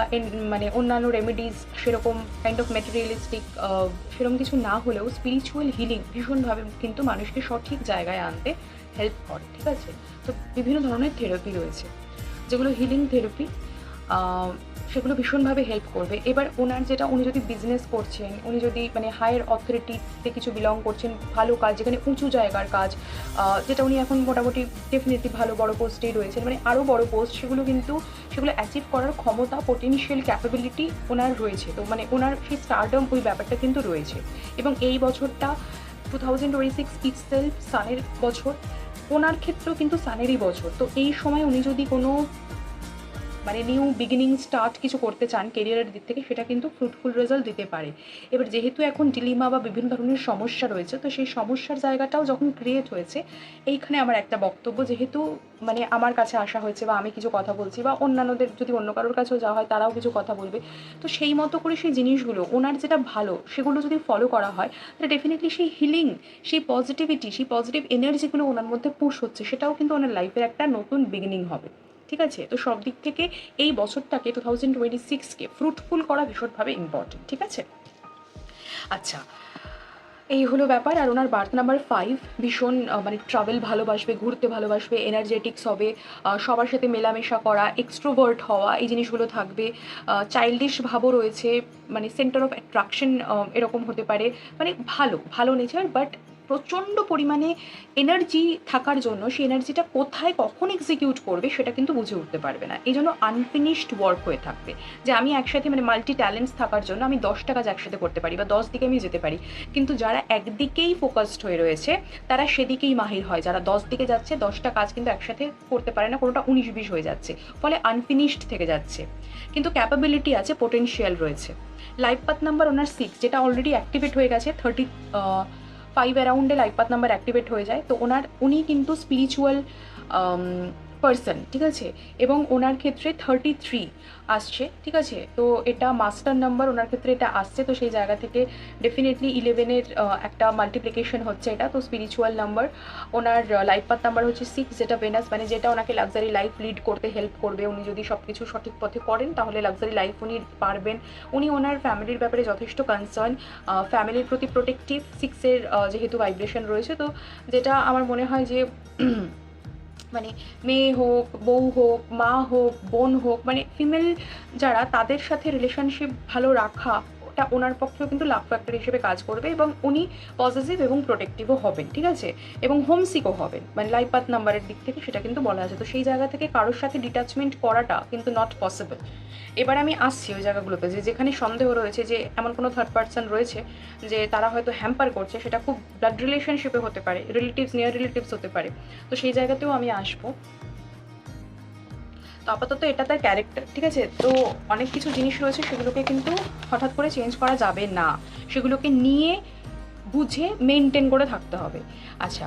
মানে অন্যান্য রেমেডিস সেরকম কাইন্ড অফ ম্যাটেরিয়ালিস্টিক সেরকম কিছু না হলেও স্পিরিচুয়াল হিলিং ভীষণভাবে কিন্তু মানুষকে সঠিক জায়গায় আনতে হেল্প করে, ঠিক আছে। তো বিভিন্ন ধরনের থেরাপি রয়েছে যেগুলো হিলিং থেরাপি, সেগুলো ভীষণভাবে হেল্প করবে। এবার ওনার যেটা, উনি যদি বিজনেস করছেন, উনি যদি মানে হায়ার অথরিটিতে কিছু বিলং করছেন, ভালো কাজ, যেখানে উঁচু জায়গার কাজ, যেটা উনি এখন মোটামুটি ডেফিনেটলি ভালো বড় পোস্টেই রয়েছেন, মানে আরও বড় পোস্ট, সেগুলো কিন্তু সেগুলো অ্যাচিভ করার ক্ষমতা, পোটেনশিয়াল ক্যাপাবিলিটি ওনার রয়েছে। তো মানে ওনার সেই স্টারডম ওই ব্যাপারটা কিন্তু রয়েছে। এবং এই বছরটা 2026 ইটসেলফ সানের বছর, ওনার ক্ষেত্রেও কিন্তু সানেরই বছর। তো এই সময় উনি যদি কোনো মানে নিউ বিগিনিং স্টার্ট কিছু করতে চান কেরিয়ারের দিক থেকে, সেটা কিন্তু ফ্রুটফুল রেজাল্ট দিতে পারে। এবার যেহেতু এখন ডিলিমা বা বিভিন্ন ধরনের সমস্যা রয়েছে, তো সেই সমস্যার জায়গাটাও যখন ক্রিয়েট হয়েছে, এইখানে আমার একটা বক্তব্য, যেহেতু মানে আমার কাছে আসা হয়েছে বা আমি কিছু কথা বলছি বা অন্যান্যদের যদি অন্য কারোর কাছেও যাওয়া হয় তারাও কিছু কথা বলবে, তো সেই মতো করে সেই জিনিসগুলো ওনার যেটা ভালো সেগুলো যদি ফলো করা হয়, তাহলে ডেফিনেটলি সেই হিলিং, সেই পজিটিভিটি, সেই পজিটিভ এনার্জিগুলো ওনার মধ্যে পুশ হচ্ছে, সেটাও কিন্তু ওনার লাইফের একটা নতুন বিগিনিং হবে, ঠিক আছে। তো সব দিক থেকে এই বছরটাকে 2026কে ফ্রুটফুল করা ভীষণভাবে ইম্পর্টেন্ট, ঠিক আছে। আচ্ছা, এই হলো ব্যাপার। আর ওনার বার্থ নাম্বার 5 ভীষণ মানে ট্রাভেল ভালোবাসবে, ঘুরতে ভালোবাসবে, এনার্জেটিক্স হবে, সবার সাথে মেলামেশা করা, এক্সট্রোভার্ট হওয়া, এই জিনিসগুলো থাকবে। চাইল্ডিশ ভাবও রয়েছে, মানে সেন্টার অফ অ্যাট্রাকশন এরকম হতে পারে, মানে ভালো ভালো নেচার, বাট প্রচণ্ড পরিমাণে এনার্জি থাকার জন্য সেই এনার্জিটা কোথায় কখন এক্সিকিউট করবে সেটা কিন্তু বুঝে উঠতে পারবে না। এই জন্য আনফিনিশড ওয়ার্ক হয়ে থাকবে, যে আমি একসাথে মানে মাল্টি ট্যালেন্টস থাকার জন্য আমি 10টা কাজ একসাথে করতে পারি বা 10 দিকে আমি যেতে পারি, কিন্তু যারা একদিকেই ফোকাসড হয়ে রয়েছে তারা সেদিকেই মাহির হয়। যারা 10 দিকে যাচ্ছে 10টা কাজ কিন্তু একসাথে করতে পারে না, কোনোটা 19-20 হয়ে যাচ্ছে, ফলে আনফিনিশড থেকে যাচ্ছে। কিন্তু ক্যাপাবিলিটি আছে, পোটেনশিয়াল রয়েছে। লাইফ পাথ নাম্বার ওনার 6, যেটা অলরেডি অ্যাক্টিভেট হয়ে গেছে, 35 অ্যারাউন্ডে লাইফ পাথ নাম্বার অ্যাক্টিভেট হয়ে যায়। তো উনি কিন্তু স্পিরিচুয়াল পার্সন, ঠিক আছে, এবং ওনার ক্ষেত্রে 33 আসছে, ঠিক আছে। তো এটা মাস্টার নাম্বার ওনার ক্ষেত্রে এটা আসছে, তো সেই জায়গা থেকে ডেফিনেটলি 11-এর একটা মাল্টিপ্লিকেশন হচ্ছে এটা, তো স্পিরিচুয়াল নাম্বার। ওনার লাইফ পাথ নাম্বার হচ্ছে 6, যেটা ভেনাস, মানে যেটা ওনাকে লাক্সারি লাইফ লিড করতে হেল্প করবে। উনি যদি সব কিছু সঠিক পথে করেন তাহলে লাক্সারি লাইফ উনি পারবেন। উনি ওনার ফ্যামিলির ব্যাপারে যথেষ্ট কনসার্ন, ফ্যামিলির প্রতি প্রোটেক্টিভ। 6-এর যেহেতু ভাইব্রেশন রয়েছে, তো যেটা আমার মনে হয় যে মানে মেয়ে হোক, বউ হোক, মা হোক, বোন হোক, মানে ফিমেল যারা, তাদের সাথে রিলেশনশিপ ভালো রাখা ওটা ওনার পক্ষেও কিন্তু লাভ ফ্যাক্টর হিসেবে কাজ করবে, এবং উনি পজিটিভ এবং প্রোটেক্টিভও হবেন, ঠিক আছে, এবং হোমসিকও হবেন, মানে লাইফ পাথ নাম্বারের দিক থেকে সেটা কিন্তু বলা আছে। তো সেই জায়গা থেকে কারোর সাথে ডিট্যাচমেন্ট করাটা কিন্তু নট পসিবল। এবার আমি আসছি ওই জায়গাগুলোতে যেখানে সন্দেহ রয়েছে যে এমন কোনো থার্ড পার্সন রয়েছে যে তারা হয়তো হ্যাম্পার করছে, সেটা খুব ব্লাড রিলেশনশিপে হতে পারে, রিলেটিভস, নিয়ার রিলেটিভস হতে পারে। তো সেই জায়গাতেও আমি আসবো। তো আপাতত এটা তার ক্যারেক্টার, ঠিক আছে। তো অনেক কিছু জিনিস রয়েছে, সেগুলোকে কিন্তু হঠাৎ করে চেঞ্জ করা যাবে না, সেগুলোকে নিয়ে বুঝে মেনটেন করে থাকতে হবে। আচ্ছা,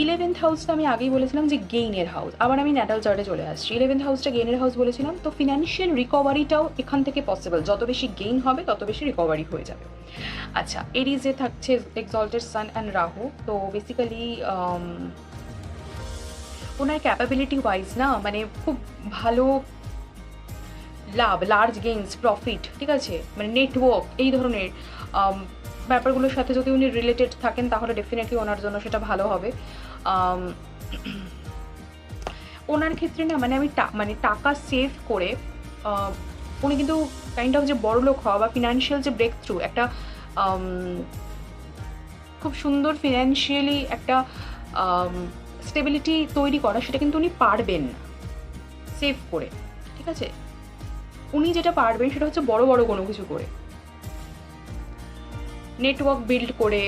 11th হাউসটা আমি আগেই বলেছিলাম যে গেইনের হাউস, আবার আমি ন্যাটাল চার্টে চলে আসছি। 11th হাউসটা গেইনের হাউস বলেছিলাম, তো ফিনান্সিয়াল রিকভারিটাও এখান থেকে পসিবল, যত বেশি গেইন হবে তত বেশি রিকভারি হয়ে যাবে। আচ্ছা, এরিজে থাকছে এক্সল্টেড সান অ্যান্ড রাহু, তো বেসিক্যালি ওনার ক্যাপাবিলিটি ওয়াইজ না, মানে খুব ভালো লাভ, লার্জ গেইনস, প্রফিট, ঠিক আছে, মানে নেটওয়ার্ক, এই ধরনের ব্যাপারগুলোর সাথে যদি উনি রিলেটেড থাকেন তাহলে ডেফিনেটলি ওনার জন্য সেটা ভালো হবে। ওনার ক্ষেত্রে না, মানে আমি মানে টাকা সেভ করে উনি কিন্তু কাইন্ড অফ যে বড়লোক হওয়া বা ফিনান্সিয়াল যে ব্রেক থ্রু, একটা খুব সুন্দর ফিনান্সিয়ালি একটা স্টেবিলিটি তৈরি করা, সেটা কিন্তু উনি পারবেন সেভ করে, ঠিক আছে। উনি যেটা পারবেন সেটা হচ্ছে বড় বড় কোনো কিছু করে, নেটওয়ার্ক বিল্ড করে,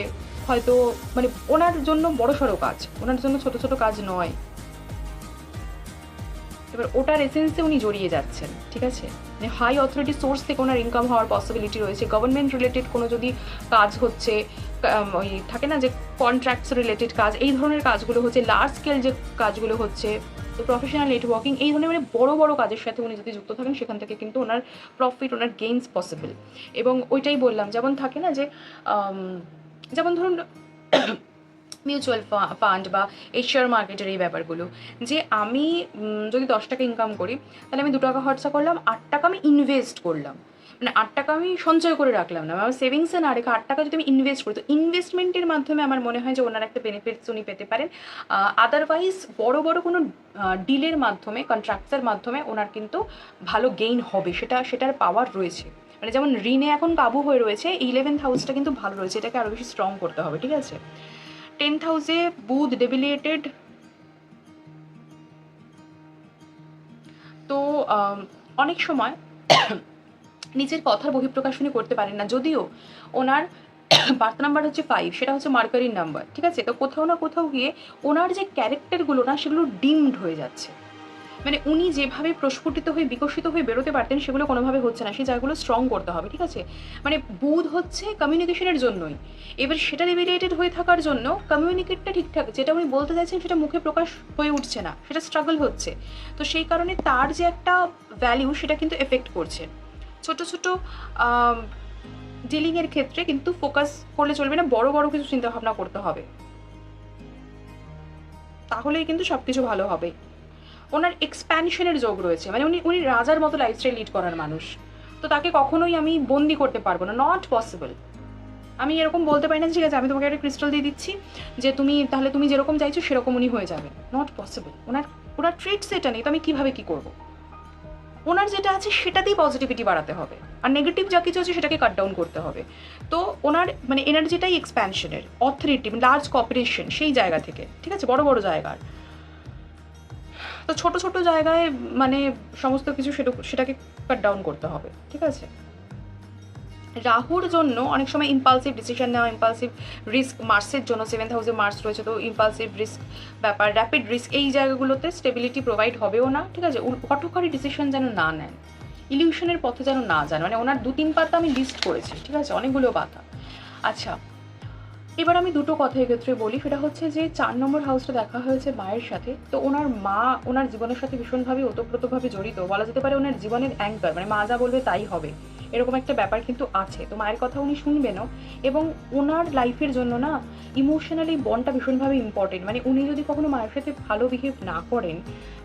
হয়তো মানে ওনার জন্য বড় সড়ো কাজ, ওনার জন্য ছোট ছোট কাজ নয়। এবার ওটার এসেন্সে উনি জড়িয়ে যাচ্ছেন, ঠিক আছে, মানে হাই অথরিটি সোর্স থেকে ওনার ইনকাম হওয়ার পসিবিলিটি রয়েছে। গভর্নমেন্ট রিলেটেড কোনো যদি কাজ হচ্ছে, ওই থাকে না যে কন্ট্রাক্টস রিলেটেড কাজ, এই ধরনের কাজগুলো হচ্ছে, লার্জ স্কেল যে কাজগুলো হচ্ছে, তো প্রফেশনাল নেটওয়ার্কিং, এই ধরনের মানে বড় বড় কাজের সাথে উনি যদি যুক্ত থাকেন, সেখান থেকে কিন্তু ওনার প্রফিট, ওনার গেইনস পসিবল। এবং ওইটাই বললাম, যেমন থাকে না যে যেমন ধরুন মিউচুয়াল ফান্ড বা এই শেয়ার মার্কেটের এই ব্যাপারগুলো, যে আমি যদি 10 টাকা ইনকাম করি, তাহলে আমি 2 টাকা খরচা করলাম, 8 টাকা আমি ইনভেস্ট করলাম, মানে 8 টাকা আমি সঞ্চয় করে রাখলাম না, আমার সেভিংসে না রেখে 8 টাকা যদি আমি ইনভেস্ট করি, তো ইনভেস্টমেন্টের মাধ্যমে আমার মনে হয় যে ওনার একটা বেনিফিটস উনি পেতে পারেন। আদারওয়াইজ বড় বড় কোনো ডিলের মাধ্যমে, কন্ট্রাক্টসের মাধ্যমে ওনার কিন্তু ভালো গেইন হবে, সেটার পাওয়ার রয়েছে। মানে যেমন ঋণে এখন কাবু হয়ে রয়েছে, 11th হাউসটা কিন্তু ভালো রয়েছে, এটাকে আরও বেশি স্ট্রং করতে হবে, ঠিক আছে। 10th হাউসে বুধ ডেবিলিয়েটেড, তো অনেক সময় নিজের কথার বহিঃপ্রকাশ উনি করতে পারেন না, যদিও ওনার বার্থ নাম্বার হচ্ছে 5, সেটা হচ্ছে মার্কারির নাম্বার, ঠিক আছে। তো কোথাও না কোথাও গিয়ে ওনার যে ক্যারেক্টারগুলো না, সেগুলো ডিমড হয়ে যাচ্ছে, মানে উনি যেভাবে প্রস্ফুটিত হয়ে বিকশিত হয়ে বেরোতে পারতেন সেগুলো কোনোভাবে হচ্ছে না, সেই জায়গাগুলো স্ট্রং করতে হবে, ঠিক আছে। মানে বুধ হচ্ছে কমিউনিকেশনের জন্যই, এবার সেটা রিলেটেড হয়ে থাকার জন্য কমিউনিকেটটা ঠিকঠাক, যেটা উনি বলতে চাইছেন সেটা মুখে প্রকাশ হয়ে উঠছে না, সেটা স্ট্রাগল হচ্ছে। তো সেই কারণে তার যে একটা ভ্যালিউ, সেটা কিন্তু এফেক্ট করছে। ছোট ছোট ডিলিংয়ের ক্ষেত্রে কিন্তু ফোকাস করলে চলবে না, বড় বড় কিছু চিন্তাভাবনা করতে হবে, তাহলেই কিন্তু সব কিছু ভালো হবে। ওনার এক্সপ্যানশনের যোগ রয়েছে, মানে উনি রাজার মতো লাইফস্টাইল লিড করার মানুষ, তো তাকে কখনোই আমি বন্দি করতে পারবো না, নট পসিবল। আমি এরকম বলতে পারি না ঠিক আছে আমি তোমাকে একটা ক্রিস্টাল দিয়ে দিচ্ছি যে তাহলে তুমি যেরকম চাইছো সেরকম উনি হয়ে যাবে, নট পসিবল। ওনার ট্রিটস এটা নেই, তো আমি কীভাবে কী করবো? ওনার যেটা আছে সেটাতেই পজিটিভিটি বাড়াতে হবে, আর নেগেটিভ যা কিছু আছে সেটাকে কাট ডাউন করতে হবে। তো ওনার মানে এনার্জিটাই এক্সপ্যানশনের, অথরিটি, লার্জ কর্পোরেশন সেই জায়গা থেকে, ঠিক আছে, বড় বড় জায়গার। তো ছোট ছোট জায়গায় মানে সমস্ত কিছু সেটাকে কাট ডাউন করতে হবে, ঠিক আছে। রাহুর জন্য অনেক সময় ইম্পালসিভ ডিসিশন নেওয়া, ইম্পালসিভ রিস্ক, মার্সের জন্য 7th হাউসে মার্স রয়েছে, তো ইম্পালসিভ রিস্ক ব্যাপার, র্যাপিড রিস্ক, এই জায়গাগুলোতে স্টেবিলিটি প্রোভাইড হবেও না, ঠিক আছে। হঠকারী ডিসিশন যেন না নেন, ইলিউশনের পথে যেন না যান, মানে ওনার 2-3 পাতা আমি লিস্ট করেছি, ঠিক আছে, অনেকগুলো পাতা। আচ্ছা, এবার আমি দুটো কথা এক্ষেত্রে বলি, সেটা হচ্ছে যে 4 নম্বর হাউসটা দেখা হয়েছে মায়ের সাথে, তো ওনার মা ওনার জীবনের সাথে ভীষণভাবে ওতপ্রোতভাবে জড়িত, বলা যেতে পারে ওনার জীবনের অ্যাঙ্কার, মানে মা যা বলবে তাই হবে, এরকম একটা ব্যাপার কিন্তু আছে। তো মায়ের কথা উনি শুনবেনও, এবং ওনার লাইফের জন্য না ইমোশনালি বন্ডটা ভীষণভাবে ইম্পর্টেন্ট। মানে উনি যদি কখনো মায়ের সাথে ভালো বিহেভ না করেন,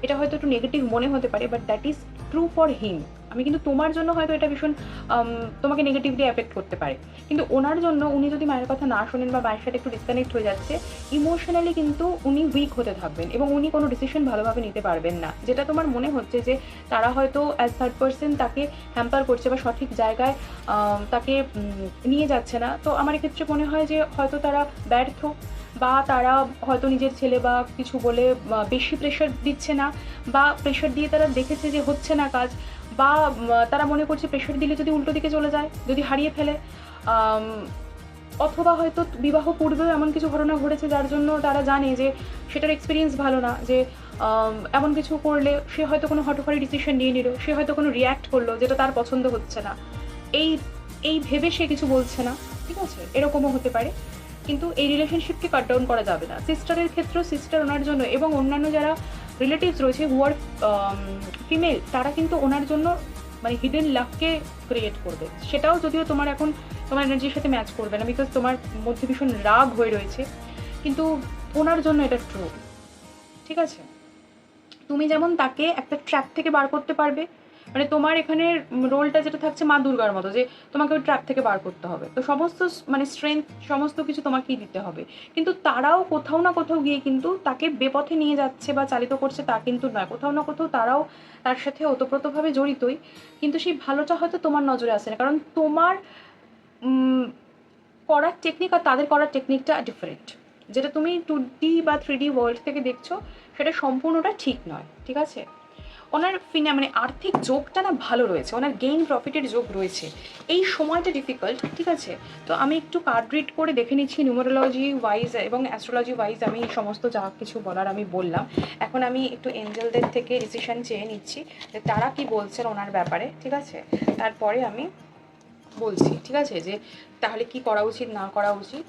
এটা হয়তো একটু নেগেটিভ মনে হতে পারে, but that is true for him. আমি কিন্তু তোমার জন্য হয়তো এটা ভীষণ তোমাকে নেগেটিভলি এফেক্ট করতে পারে, কিন্তু ওনার জন্য উনি যদি মায়ের কথা না শোনেন বা মায়ের সাথে একটু ডিসকানেক্ট হয়ে যাচ্ছে, ইমোশনালি কিন্তু উনি উইক হতে থাকবেন এবং উনি কোনো ডিসিশন ভালোভাবে নিতে পারবেন না। যেটা তোমার মনে হচ্ছে যে তারা হয়তো অ্যাজ থার্ড পার্সন তাকে হ্যাম্পার করছে বা সঠিক জায়গায় তাকে নিয়ে যাচ্ছে না, তো আমার এক্ষেত্রে মনে হয় যে হয়তো তারা ব্যর্থ, বা তারা হয়তো নিজের ছেলে বা কিছু বলে বেশি প্রেশার দিচ্ছে না, বা প্রেশার দিয়ে তারা দেখেছে যে হচ্ছে না কাজ, বা তারা মনে করছে প্রেশার দিলে যদি উল্টো দিকে চলে যায়, যদি হারিয়ে ফেলে, অথবা হয়তো বিবাহ পূর্বেও এমন কিছু ঘটনা ঘটেছে যার জন্য তারা জানে যে সেটার এক্সপিরিয়েন্স ভালো না, যে এমন কিছু করলে সে হয়তো কোনো হঠকারী ডিসিশন নিয়ে নিল, সে হয়তো কোনো রিয়্যাক্ট করলো যেটা তার পছন্দ হচ্ছে না, এই এই ভেবে সে কিছু বলছে না, ঠিক আছে, এরকমও হতে পারে। কিন্তু এই রিলেশনশিপকে কাট ডাউন করা যাবে না। সিস্টারের ক্ষেত্রেও সিস্টার ওনার জন্য, এবং অন্যান্য যারা রিলেটিভস রয়েছে হু আর ফিমেল, তারা কিন্তু ওনার জন্য মানে হিডেন লাভকে ক্রিয়েট করবে, সেটাও যদিও তোমার এখন তোমার এনার্জির সাথে ম্যাচ করবে না, বিকজ তোমার মধ্যে ভীষণ রাগ হয়ে রয়েছে, কিন্তু ওনার জন্য এটা ট্রু, ঠিক আছে। তুমি যেমন তাকে একটা ট্র্যাপ থেকে বার করতে পারবে, মানে তোমার এখানে রোলটা যেটা থাকছে মা দুর্গার মতো, যে তোমাকে ওই ট্র্যাপ থেকে বার করতে হবে, তো সমস্ত মানে স্ট্রেংথ সমস্ত কিছু তোমাকেই দিতে হবে, কিন্তু তারাও কোথাও না কোথাও গিয়ে কিন্তু তাকে বেপথে নিয়ে যাচ্ছে বা চালিত করছে তা কিন্তু নয়, কোথাও না কোথাও তারাও তার সাথে ওতপ্রোতভাবে জড়িতই, কিন্তু সেই ভালোটা হয়তো তোমার নজরে আসে না, কারণ তোমার করার টেকনিক আর তাদের করার টেকনিকটা ডিফারেন্ট। যেটা তুমি 2D বা 3D ওয়ার্ল্ড থেকে দেখছো সেটা সম্পূর্ণটা ঠিক নয়, ঠিক আছে। ওনার মানে আর্থিক যোগটা না ভালো রয়েছে, ওনার গেইন প্রফিটের যোগ রয়েছে, এই সময়টা ডিফিকাল্ট, ঠিক আছে। তো আমি একটু কার্ড রিড করে দেখে নিচ্ছি নিউমারোলজি ওয়াইজ এবং অ্যাস্ট্রোলজি ওয়াইজ, আমি সমস্ত যা কিছু বলার আমি বললাম। এখন আমি একটু এঞ্জেলদের থেকে ডিসিশন চেয়ে নিচ্ছি যে তারা কি বলছেন ওনার ব্যাপারে, ঠিক আছে, তারপরে আমি বলছি, ঠিক আছে, যে তাহলে কি করা উচিত না করা উচিত।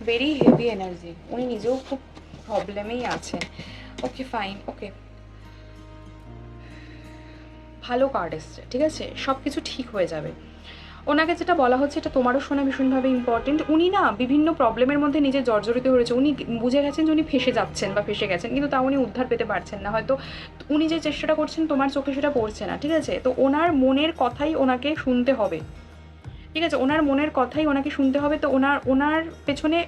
ভেরি হেভি এনার্জি, উনি নিজেও খুব প্রবলেমেই আছেন। ওকে ফাইন, ওকে, ভালো কার্ড এসছে, ঠিক আছে, সব কিছু ঠিক হয়ে যাবে। ওনাকে যেটা বলা হচ্ছে এটা তোমারও শোনা ভীষণভাবে ইম্পর্টেন্ট। উনি না বিভিন্ন প্রবলেমের মধ্যে নিজে জর্জরিত হয়েছে, উনি বুঝে গেছেন যে উনি ফেসে যাচ্ছেন বা ফেসে গেছেন, কিন্তু তা উনি উদ্ধার পেতে পারছেন না, হয়তো উনি যে চেষ্টাটা করছেন তোমার চোখে সেটা পড়ছে না, ঠিক আছে। তো ওনার মনের কথাই ওনাকে শুনতে হবে, ঠিক আছে, ওনার মনের কথাই ওনাকে শুনতে হবে। তো ওনার পেছনে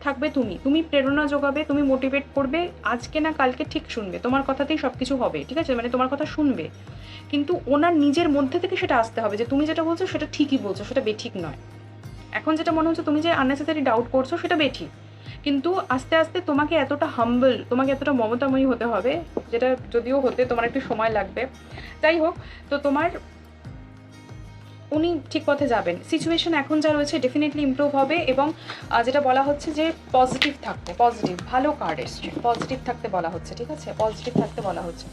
থাকবে তুমি, তুমি প্রেরণা যোগাবে, তুমি মোটিভেট করবে, আজকে না কালকে ঠিক শুনবে, তোমার কথাতেই সব কিছু হবে, ঠিক আছে, মানে তোমার কথা শুনবে, কিন্তু ওনার নিজের মধ্যে থেকে সেটা আসতে হবে যে তুমি যেটা বলছো সেটা ঠিকই বলছো, সেটা বেঠিক নয়। এখন যেটা মনে হচ্ছে তুমি যে আননেসেসারি ডাউট করছো সেটা বেঠিক, কিন্তু আস্তে আস্তে তোমাকে এতটা হাম্বল, তোমাকে এতটা মমতাময়ী হতে হবে, যেটা যদিও হতে তোমার একটু সময় লাগবে, যাই হোক। তো তোমার উনি ঠিক পথে যাবেন, সিচুয়েশন এখন যা রয়েছে ডেফিনেটলি ইমপ্রুভ হবে, এবং যেটা বলা হচ্ছে যে পজিটিভ থাকতে, পজিটিভ, ভালো কার্ড এসছে, পজিটিভ থাকতে বলা হচ্ছে, ঠিক আছে, পজিটিভ থাকতে বলা হচ্ছে।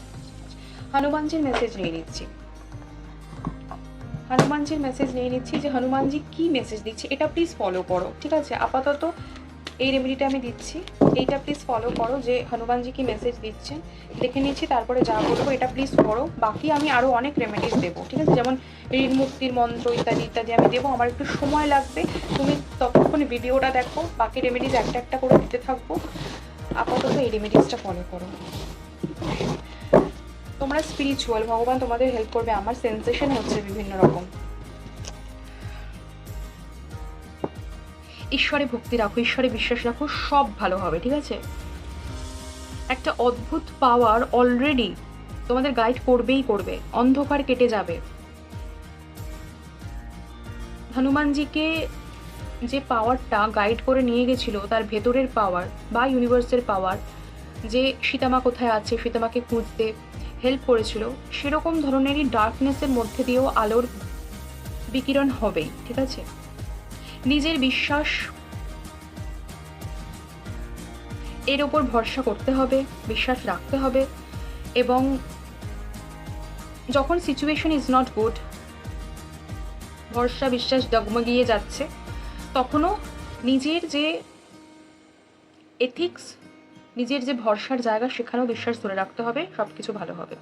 হনুমানজির মেসেজ নিয়ে নিচ্ছি, হনুমানজির মেসেজ নিয়ে নিচ্ছি যে হনুমানজি কী মেসেজ দিচ্ছে এটা প্লিজ ফলো করো, ঠিক আছে। আপাতত এই রেমেডিটা আমি দিচ্ছি, এইটা প্লিজ ফলো করো। যে হনুমানজি কি মেসেজ দিচ্ছেন দেখে নিচ্ছি, তারপরে যা বলবো এটা প্লিজ করো। বাকি আমি আরও অনেক রেমেডিস দেবো, ঠিক আছে, যেমন ঋণ মুক্তির মন্ত্র ইত্যাদি ইত্যাদি আমি দেবো। আমার একটু সময় লাগবে, তুমি ততক্ষণ ভিডিওটা দেখো, বাকি রেমেডিস একটা একটা করে দিতে থাকবো। আপাতত এই রেমেডিসটা ফলো করো। তোমরা স্পিরিচুয়াল, ভগবান তোমাদের হেল্প করবে। আমার সেন্সেশন হচ্ছে বিভিন্ন রকম। ঈশ্বরে ভক্তি রাখো, ঈশ্বরে বিশ্বাস রাখো, সব ভালো হবে, ঠিক আছে। একটা অদ্ভুত পাওয়ার অলরেডি তোমাদের গাইড করবেই করবে, অন্ধকার কেটে যাবে। হনুমানজিকে যে পাওয়ারটা গাইড করে নিয়ে গেছিল, তার ভেতরের পাওয়ার বা ইউনিভার্সের পাওয়ার, যে সীতামা কোথায় আছে সীতামাকে খুঁজতে হেল্প করেছিল, সেরকম ধরনেরই ডার্কনেসের মধ্যে দিয়েও আলোর বিকিরণ হবেই, ঠিক আছে। নিজের বিশ্বাস এর ওপর ভরসা করতে হবে, বিশ্বাস রাখতে হবে। এবং যখন সিচুয়েশন ইজ নট গুড, ভরসা বিশ্বাস ডগমগিয়ে যাচ্ছে, তখনও নিজের যে এথিক্স, নিজের যে ভরসার জায়গা, সেখানেও বিশ্বাস ধরে রাখতে হবে, সব কিছু ভালো হবে।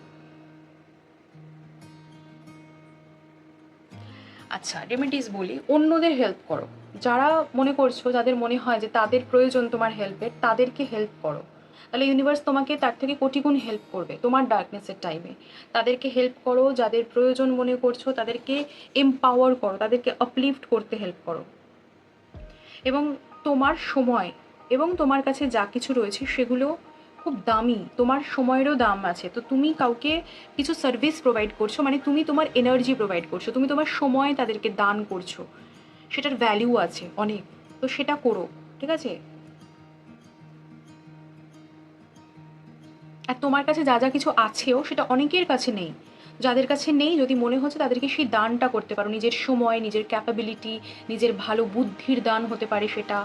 আচ্ছা, রেমেডিস বলি। অন্যদের হেল্প করো, যারা মনে করছো, যাদের মনে হয় যে তাদের প্রয়োজন তোমার হেল্পের, তাদেরকে হেল্প করো। তাহলে ইউনিভার্স তোমাকে তার থেকে কোটি গুণ হেল্প করবে তোমার ডার্কনেসের টাইমে। তাদেরকে হেল্প করো, যাদের প্রয়োজন মনে করছো তাদেরকে এমপাওয়ার করো, তাদেরকে আপলিফট করতে হেল্প করো। এবং তোমার সময় এবং তোমার কাছে যা কিছু রয়েছে সেগুলো খুব দামি, তোমার সময়েরও দাম আছে। তো তুমি কাউকে কিছু সার্ভিস প্রোভাইড করছো, মানে তুমি তোমার এনার্জি প্রোভাইড করছো, তুমি তোমার সময় তাদেরকে দান করছো, সেটার ভ্যালিউ আছে অনেক। তো সেটা করো, ঠিক আছে। আর তোমার কাছে যা যা কিছু আছেও সেটা অনেকের কাছে নেই। যাদের কাছে নেই, যদি মনে হচ্ছে তাদেরকে সেই দানটা করতে পারো, নিজের সময়, নিজের ক্যাপাবিলিটি, নিজের ভালো বুদ্ধির দান হতে পারে সেটা।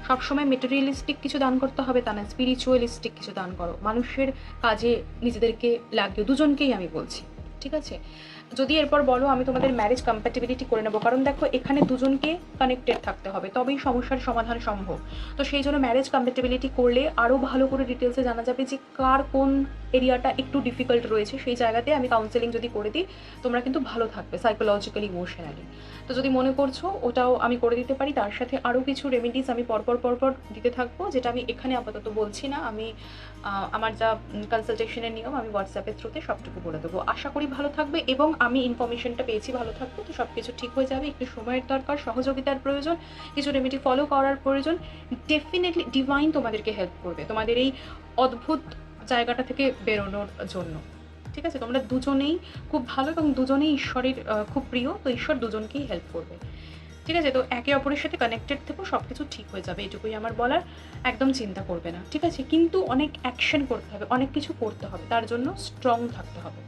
সবসময় মেটেরিয়ালিস্টিক কিছু দান করতে হবে তা না, স্পিরিচুয়ালিস্টিক কিছু দান করো, মানুষের কাজে নিজেদেরকে লাগিয়ে, দুজনকেই আমি বলছি, ঠিক আছে। যদি এরপর বলো আমি তোমাদের ম্যারেজ কম্প্যাটিবিলিটি করে নেবো, কারণ দেখো এখানে দুজনকে কানেক্টেড থাকতে হবে, তবেই সমস্যার সমাধান সম্ভব। তো সেই জন্য ম্যারেজ কম্প্যাটিবিলিটি করলে আরও ভালো করে ডিটেলসে জানা যাবে যে কার কোন এরিয়াটা একটু ডিফিকাল্ট রয়েছে। সেই জায়গাতে আমি কাউন্সেলিং যদি করে দিই, তোমরা কিন্তু ভালো থাকবে সাইকোলজিক্যালি, ইমোশনালি। তো যদি মনে করছো ওটাও আমি করে দিতে পারি, তার সাথে আরও কিছু রেমেডিস আমি পরপর দিতে থাকবো, যেটা আমি এখানে আপাতত বলছি না। আমি আমার যা কনসালটেশনের নিয়ম আমি হোয়াটসঅ্যাপের থ্রুতে সবটুকু বলে দেবো। আশা করি ভালো থাকবে, এবং আমি ইনফরমেশনটা পেয়েছি ভালো থাকবে। তো সব কিছু ঠিক হয়ে যাবে। একটু সময়ের দরকার, সহযোগিতার প্রয়োজন, কিছু রেমেডি ফলো করার প্রয়োজন। ডেফিনেটলি ডিভাইন তোমাদেরকে হেল্প করবে তোমাদের এই অদ্ভুত জায়গাটা থেকে বেরোনোর জন্য, ঠিক আছে। তোমরা দুজনেই খুব ভালো এবং দুজনেই ঈশ্বরের খুব প্রিয়, তো ঈশ্বর দুজনকেই হেল্প করবে, ঠিক আছে। তো একে অপরের সাথে কানেক্টেড থেকো, সব কিছু ঠিক হয়ে যাবে, এটুকুই আমার বলার। একদম চিন্তা করবে না, ঠিক আছে। কিন্তু অনেক অ্যাকশন করতে হবে, অনেক কিছু করতে হবে, তার জন্য স্ট্রং থাকতে হবে।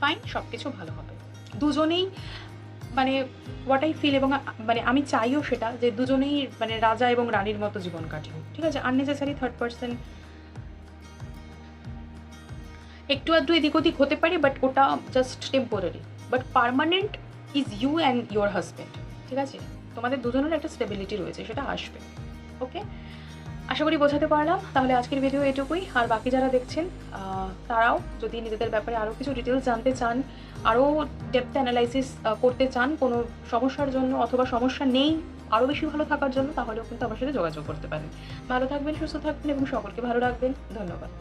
ফাইন, সব কিছু ভালো হবে। দুজনেই মানে হোয়াট আই ফিল, এবং মানে আমি চাইও সেটা, যে দুজনেই মানে রাজা এবং রানীর মতো জীবন কাটিও, ঠিক আছে। আননেসেসারি থার্ড পার্সন একটু আধটু এদিক ওদিক হতে পারে, বাট ওটা just temporary. But permanent is you and your husband, ঠিক আছে। তোমাদের দুজনের একটা স্টেবিলিটি রয়েছে, সেটা আসবে, ওকে। আশা করি বোঝাতে পারলাম। তাহলে আজকের ভিডিও এটুকুই। আর বাকি যারা দেখছেন তারাও যদি নিজেদের ব্যাপারে আরও কিছু ডিটেলস জানতে চান, আরও ডেপথ অ্যানালাইসিস করতে চান কোনো সমস্যার জন্য, অথবা সমস্যা নেই আরও বেশি ভালো থাকার জন্য, তাহলেও কিন্তু আমার সাথে যোগাযোগ করতে পারেন। ভালো থাকবেন, সুস্থ থাকবেন এবং সকলকে ভালো রাখবেন। ধন্যবাদ।